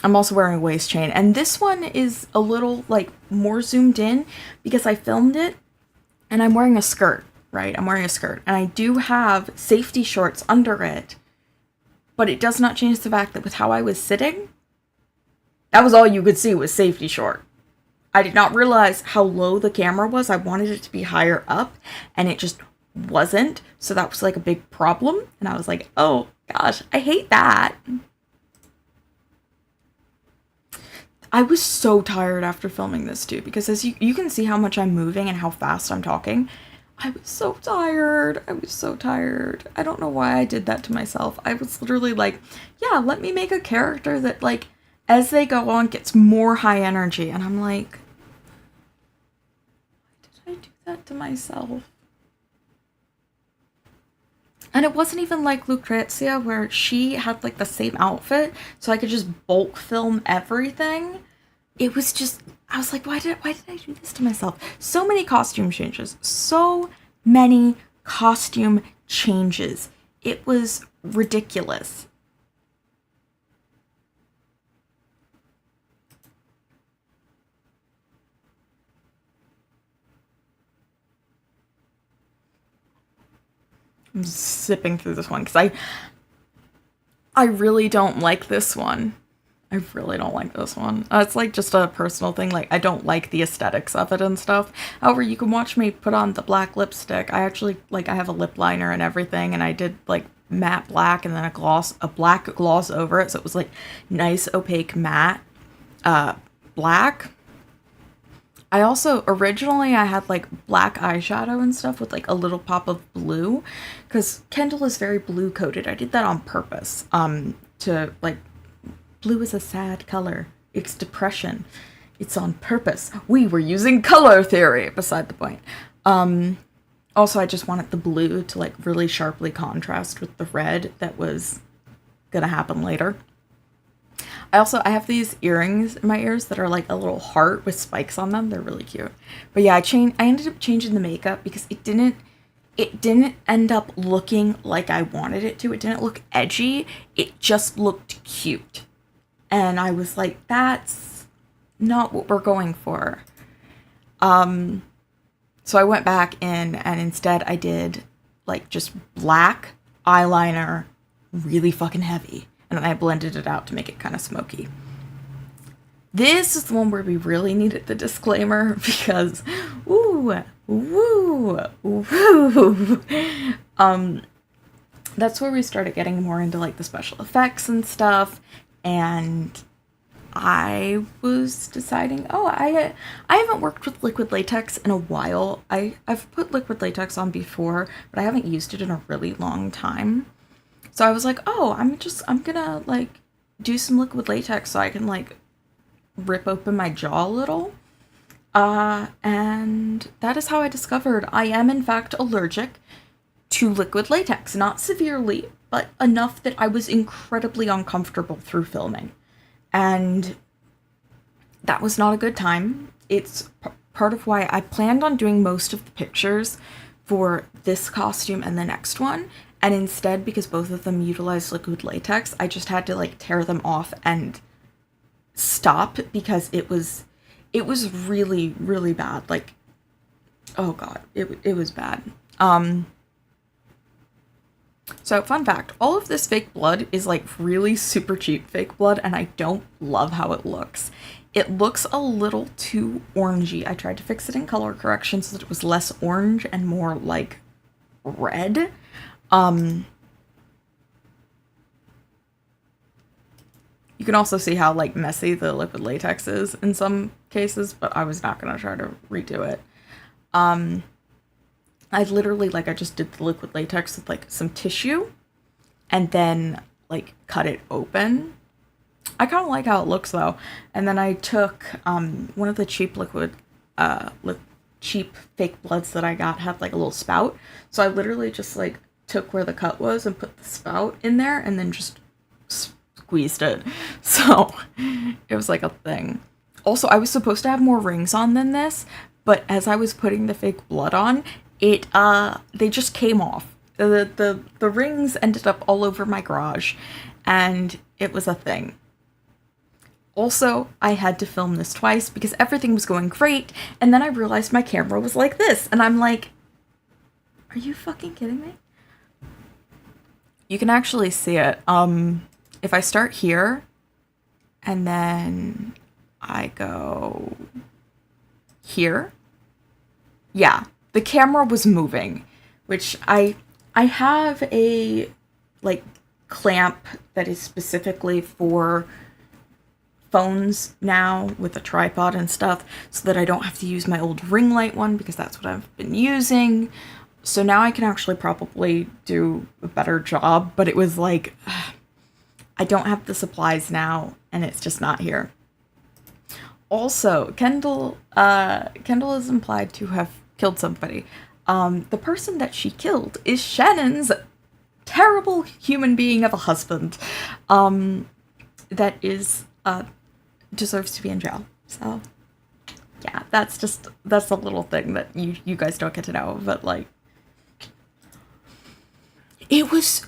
I'm also wearing a waist chain. And this one is a little, like, more zoomed in because I filmed it and I'm wearing a skirt, right? I'm wearing a skirt. And I do have safety shorts under it. But it does not change the fact that with how I was sitting, that was all you could see was safety short. I did not realize how low the camera was. I wanted it to be higher up, and it just wasn't. So that was like a big problem. And I was like, oh gosh, I hate that. I was so tired after filming this too, because as you can see how much I'm moving and how fast I'm talking. I was so tired. I was so tired. I don't know why I did that to myself. I was literally like, yeah, let me make a character that, like, as they go on, gets more high energy. And I'm like, why did I do that to myself? And it wasn't even like Lucrezia, where she had, like, the same outfit, so I could just bulk film everything. It was just, I was like, why did I do this to myself? So many costume changes. So many costume changes. It was ridiculous. I'm just sipping through this one because I really don't like this one. I really don't like this one. It's like just a personal thing. Like, I don't like the aesthetics of it and stuff. However, you can watch me put on the black lipstick. I actually, like, I have a lip liner and everything, and I did, like, matte black and then a black gloss over it. So it was, like, nice opaque matte black. I also, originally I had, like, black eyeshadow and stuff with, like, a little pop of blue, because Kendall is very blue coated. I did that on purpose, to, like, blue is a sad color. It's depression. It's on purpose. We were using color theory, beside the point. Also, I just wanted the blue to, like, really sharply contrast with the red that was gonna happen later. I have these earrings in my ears that are like a little heart with spikes on them. They're really cute. But yeah, I ended up changing the makeup because it didn't end up looking like I wanted it to. It didn't look edgy. It just looked cute. And I was like, that's not what we're going for. So I went back in and instead I did like just black eyeliner, really fucking heavy. And then I blended it out to make it kind of smoky. This is the one where we really needed the disclaimer because, that's where we started getting more into like the special effects and stuff. And I was deciding, I haven't worked with liquid latex in a while. I've put liquid latex on before, but I haven't used it in a really long time. So I was like, I'm gonna, like, do some liquid latex so I can, like, rip open my jaw a little. And that is how I discovered I am, in fact, allergic to liquid latex. Not severely, but enough that I was incredibly uncomfortable through filming. And that was not a good time. It's part of why I planned on doing most of the pictures for this costume and the next one. And instead, because both of them utilize liquid latex, I just had to, like, tear them off and stop because it was really, really bad. Like, oh god, it was bad. So, fun fact, all of this fake blood is, like, really super cheap fake blood, and I don't love how it looks. It looks a little too orangey. I tried to fix it in color correction so that it was less orange and more, like, red. You can also see how, like, messy the liquid latex is in some cases, but I was not going to try to redo it. I literally, like, I just did the liquid latex with, like, some tissue and then, like, cut it open. I kind of like how it looks, though. And then I took, one of the cheap cheap fake bloods that I got had, like, a little spout. So I literally just, like, took where the cut was and put the spout in there and then just squeezed it. So it was like a thing. Also, I was supposed to have more rings on than this, but as I was putting the fake blood on, they just came off. The rings ended up all over my garage, and it was a thing. Also, I had to film this twice because everything was going great, and then I realized my camera was like this, and I'm like, are you fucking kidding me? You can actually see it. If I start here, and then I go here, yeah, the camera was moving, which I have a, like, clamp that is specifically for phones now with a tripod and stuff so that I don't have to use my old ring light one because that's what I've been using. So now I can actually probably do a better job, but it was like, I don't have the supplies now and it's just not here. Also, Kendall is implied to have killed somebody. The person that she killed is Shannon's terrible human being of a husband. That is, deserves to be in jail. So, yeah, that's a little thing that you guys don't get to know, but like, it was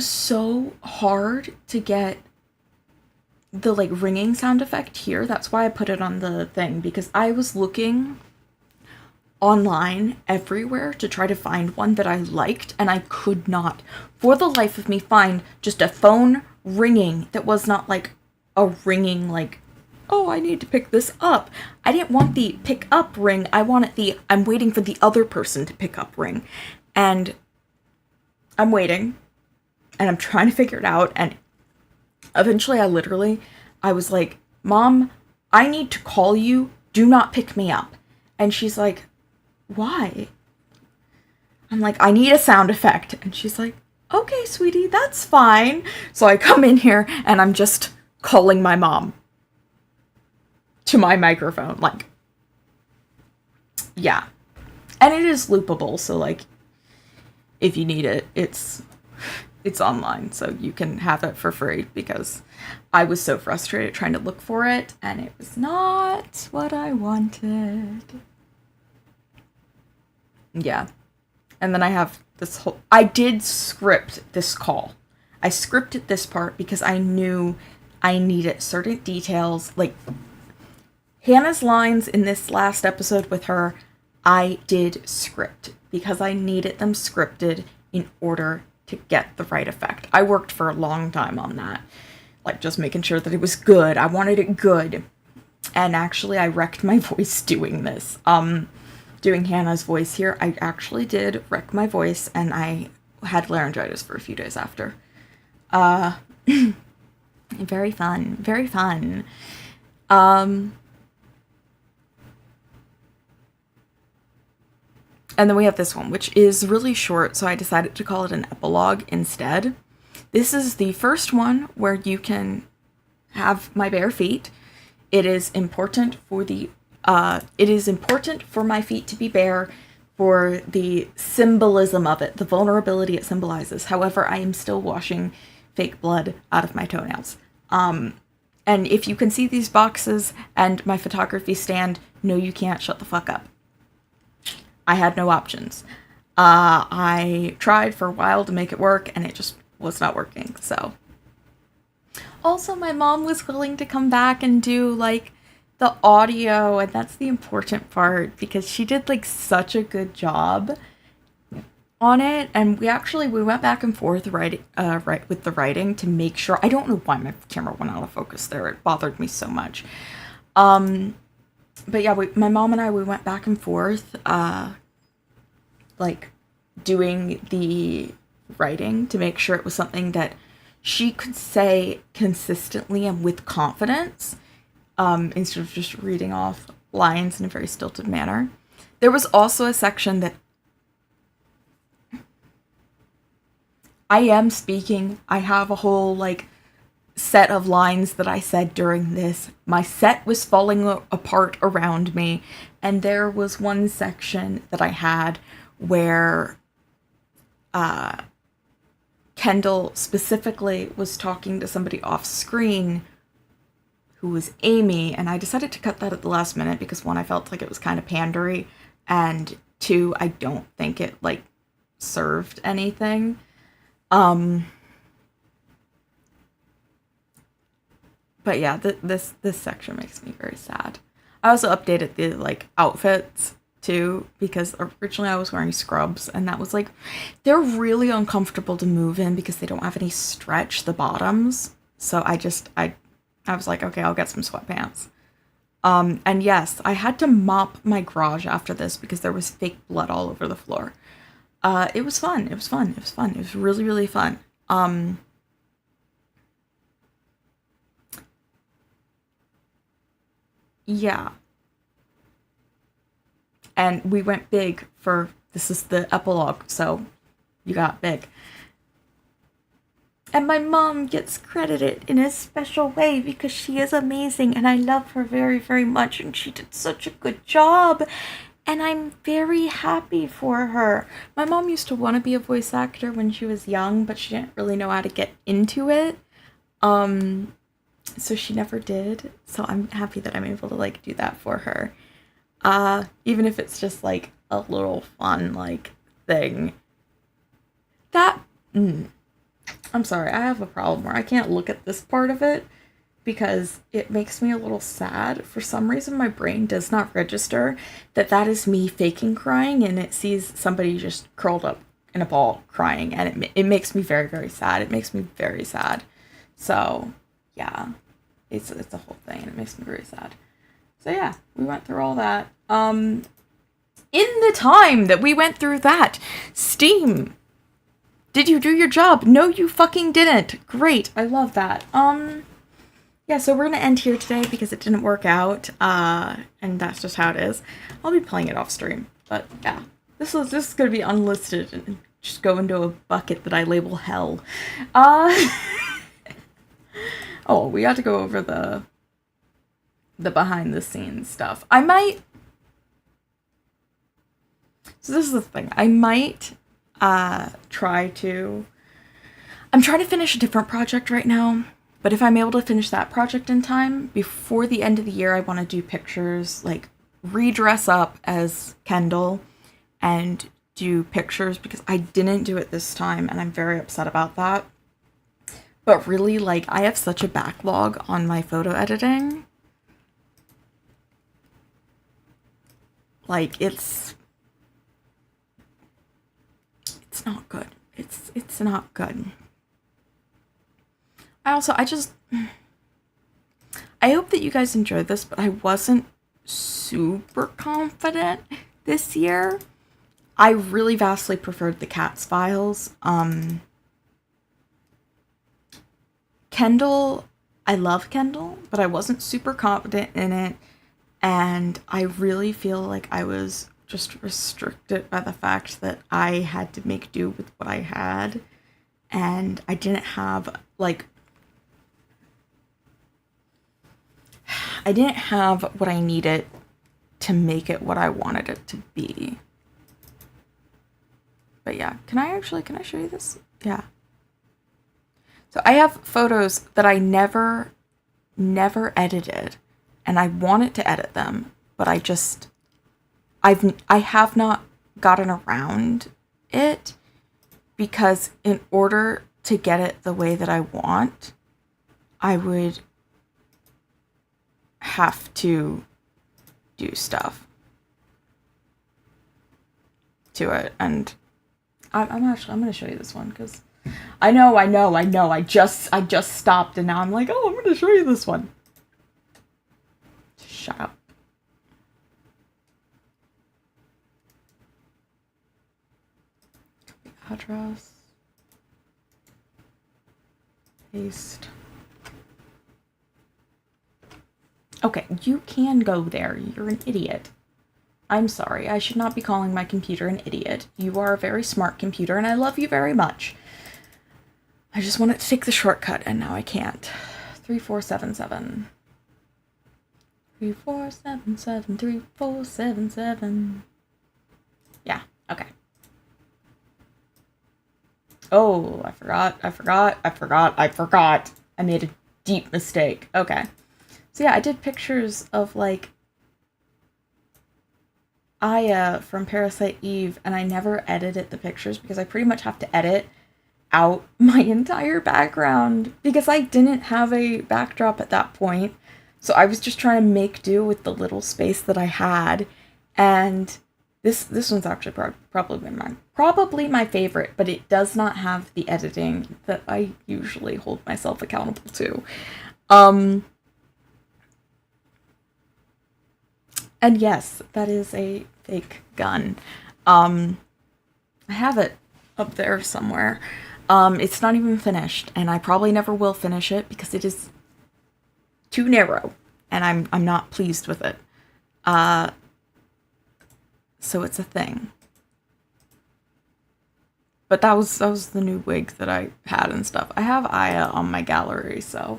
so hard to get the like ringing sound effect here. That's why I put it on the thing, because I was looking online everywhere to try to find one that I liked, and I could not for the life of me find just a phone ringing that was not like a ringing like, oh, I need to pick this up. I didn't want the pick up ring. I wanted the I'm waiting for the other person to pick up ring. And I'm waiting and I'm trying to figure it out, and eventually I was like, Mom, I need to call you. Do not pick me up. And she's like, why? I'm like, I need a sound effect. And she's like, okay, sweetie, that's fine. So I come in here and I'm just calling my mom to my microphone. Like, yeah. And it is loopable. So like, if you need it, it's online, so you can have it for free, because I was so frustrated trying to look for it, and it was not what I wanted. Yeah. And then I have this whole... I did script this call. I scripted this part because I knew I needed certain details. Like, Hannah's lines in this last episode with her, I did script, because I needed them scripted in order to get the right effect. I worked for a long time on that. Like, just making sure that it was good. I wanted it good. And actually, I wrecked my voice doing this. Doing Hannah's voice here, I actually did wreck my voice, and I had laryngitis for a few days after. Very fun. Very fun. And then we have this one, which is really short, so I decided to call it an epilogue instead. This is the first one where you can have my bare feet. It is important for my feet to be bare for the symbolism of it, the vulnerability it symbolizes. However, I am still washing fake blood out of my toenails. And if you can see these boxes and my photography stand, no, you can't, shut the fuck up. I had no options. I tried for a while to make it work, and it just was not working, so. Also, my mom was willing to come back and do, like, the audio, and that's the important part, because she did, like, such a good job on it, and we went back and forth with the writing to make sure. I don't know why my camera went out of focus there. It bothered me so much. But yeah, my mom and I, we went back and forth, like, doing the writing to make sure it was something that she could say consistently and with confidence, instead of just reading off lines in a very stilted manner. There was also a section that I am speaking. I have a whole, like, set of lines that I said during this. My set was falling apart around me, and there was one section that I had where Kendall specifically was talking to somebody off screen who was Amy, and I decided to cut that at the last minute because, one, I felt like it was kind of pandery, and two, I don't think it, like, served anything. But yeah, this section makes me very sad. I also updated the, like, outfits too, because originally I was wearing scrubs, and that was like, they're really uncomfortable to move in because they don't have any stretch, the bottoms. So I was like, okay, I'll get some sweatpants. And yes, I had to mop my garage after this because there was fake blood all over the floor. It was fun. It was fun. It was fun. It was really, really fun. yeah. And we went big for, this is the epilogue, so you got big. And my mom gets credited in a special way because she is amazing and I love her very, very much and she did such a good job. And I'm very happy for her. My mom used to want to be a voice actor when she was young, but she didn't really know how to get into it. So she never did. So I'm happy that I'm able to like do that for her. Even if it's just like a little fun like thing. That I'm sorry, I have a problem where I can't look at this part of it because it makes me a little sad. For some reason, my brain does not register that that is me faking crying and it sees somebody just curled up in a ball crying, and it makes me very, very sad. It makes me very sad. So, yeah, it's a whole thing, and it makes me very sad. So yeah, we went through all that. In the time that we went through that, Steam, did you do your job? No, you fucking didn't. Great, I love that. Yeah, so we're gonna end here today because it didn't work out, and that's just how it is. I'll be playing it off stream, but yeah, this is gonna be unlisted and just go into a bucket that I label hell. Oh, we got to go over the behind the scenes stuff. I might. So this is the thing. I might try to. I'm trying to finish a different project right now. But if I'm able to finish that project in time, before the end of the year, I want to do pictures, like redress up as Kendall and do pictures because I didn't do it this time and I'm very upset about that. But really, like, I have such a backlog on my photo editing. Like, it's not good. It's not good. I hope that you guys enjoyed this, but I wasn't super confident this year. I really vastly preferred the Cats files. Kendall, I love Kendall, but I wasn't super confident in it, and I really feel like I was just restricted by the fact that I had to make do with what I had, and I didn't have, like, what I needed to make it what I wanted it to be. But yeah, can I show you this? Yeah. So I have photos that I never edited, and I wanted to edit them, but I have not gotten around it because in order to get it the way that I want, I would have to do stuff to it, and I'm gonna show you this one because I know. I just stopped and now I'm like, oh, I'm gonna show you this one. Shut up. Address. Paste. Okay, you can go there. You're an idiot. I'm sorry. I should not be calling my computer an idiot. You are a very smart computer, and I love you very much. I just wanted to take the shortcut, and now I can't. 3477. 3477, 3477. Yeah, okay. Oh, I forgot. I made a deep mistake. Okay. So yeah, I did pictures of, like, Aya from Parasite Eve, and I never edited the pictures because I pretty much have to edit out my entire background because I didn't have a backdrop at that point. So I was just trying to make do with the little space that I had, and this one's actually probably my favorite, but it does not have the editing that I usually hold myself accountable to. And yes, that is a fake gun. I have it up there somewhere. It's not even finished, and I probably never will finish it because it is too narrow. and I'm not pleased with it. So it's a thing. But that was the new wig that I had and stuff. I have Aya on my gallery, so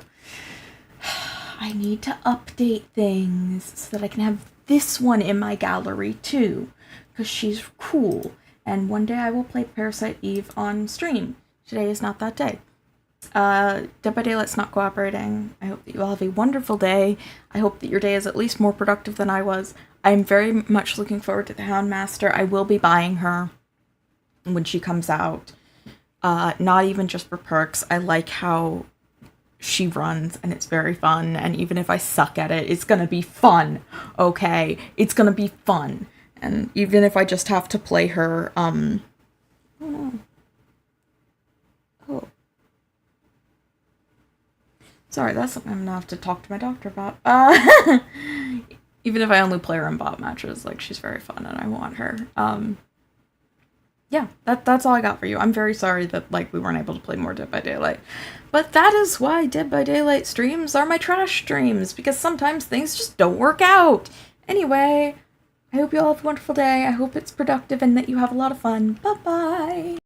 I need to update things so that I can have this one in my gallery too, because she's cool. And one day I will play Parasite Eve on stream. Today is not that day. Dead by Daylight's not cooperating. I hope that you all have a wonderful day. I hope that your day is at least more productive than I was. I'm very much looking forward to the Houndmaster. I will be buying her when she comes out. Not even just for perks. I like how she runs, and it's very fun, and even if I suck at it, it's gonna be fun, okay? It's gonna be fun. And even if I just have to play her, oh no. Oh. Sorry, that's something I'm gonna have to talk to my doctor about. Even if I only play her in bot matches, like, she's very fun, and I want her. Yeah, that's all I got for you. I'm very sorry that, like, we weren't able to play more Dead by Daylight. But that is why Dead by Daylight streams are my trash streams, because sometimes things just don't work out. Anyway, I hope you all have a wonderful day. I hope it's productive and that you have a lot of fun. Bye-bye!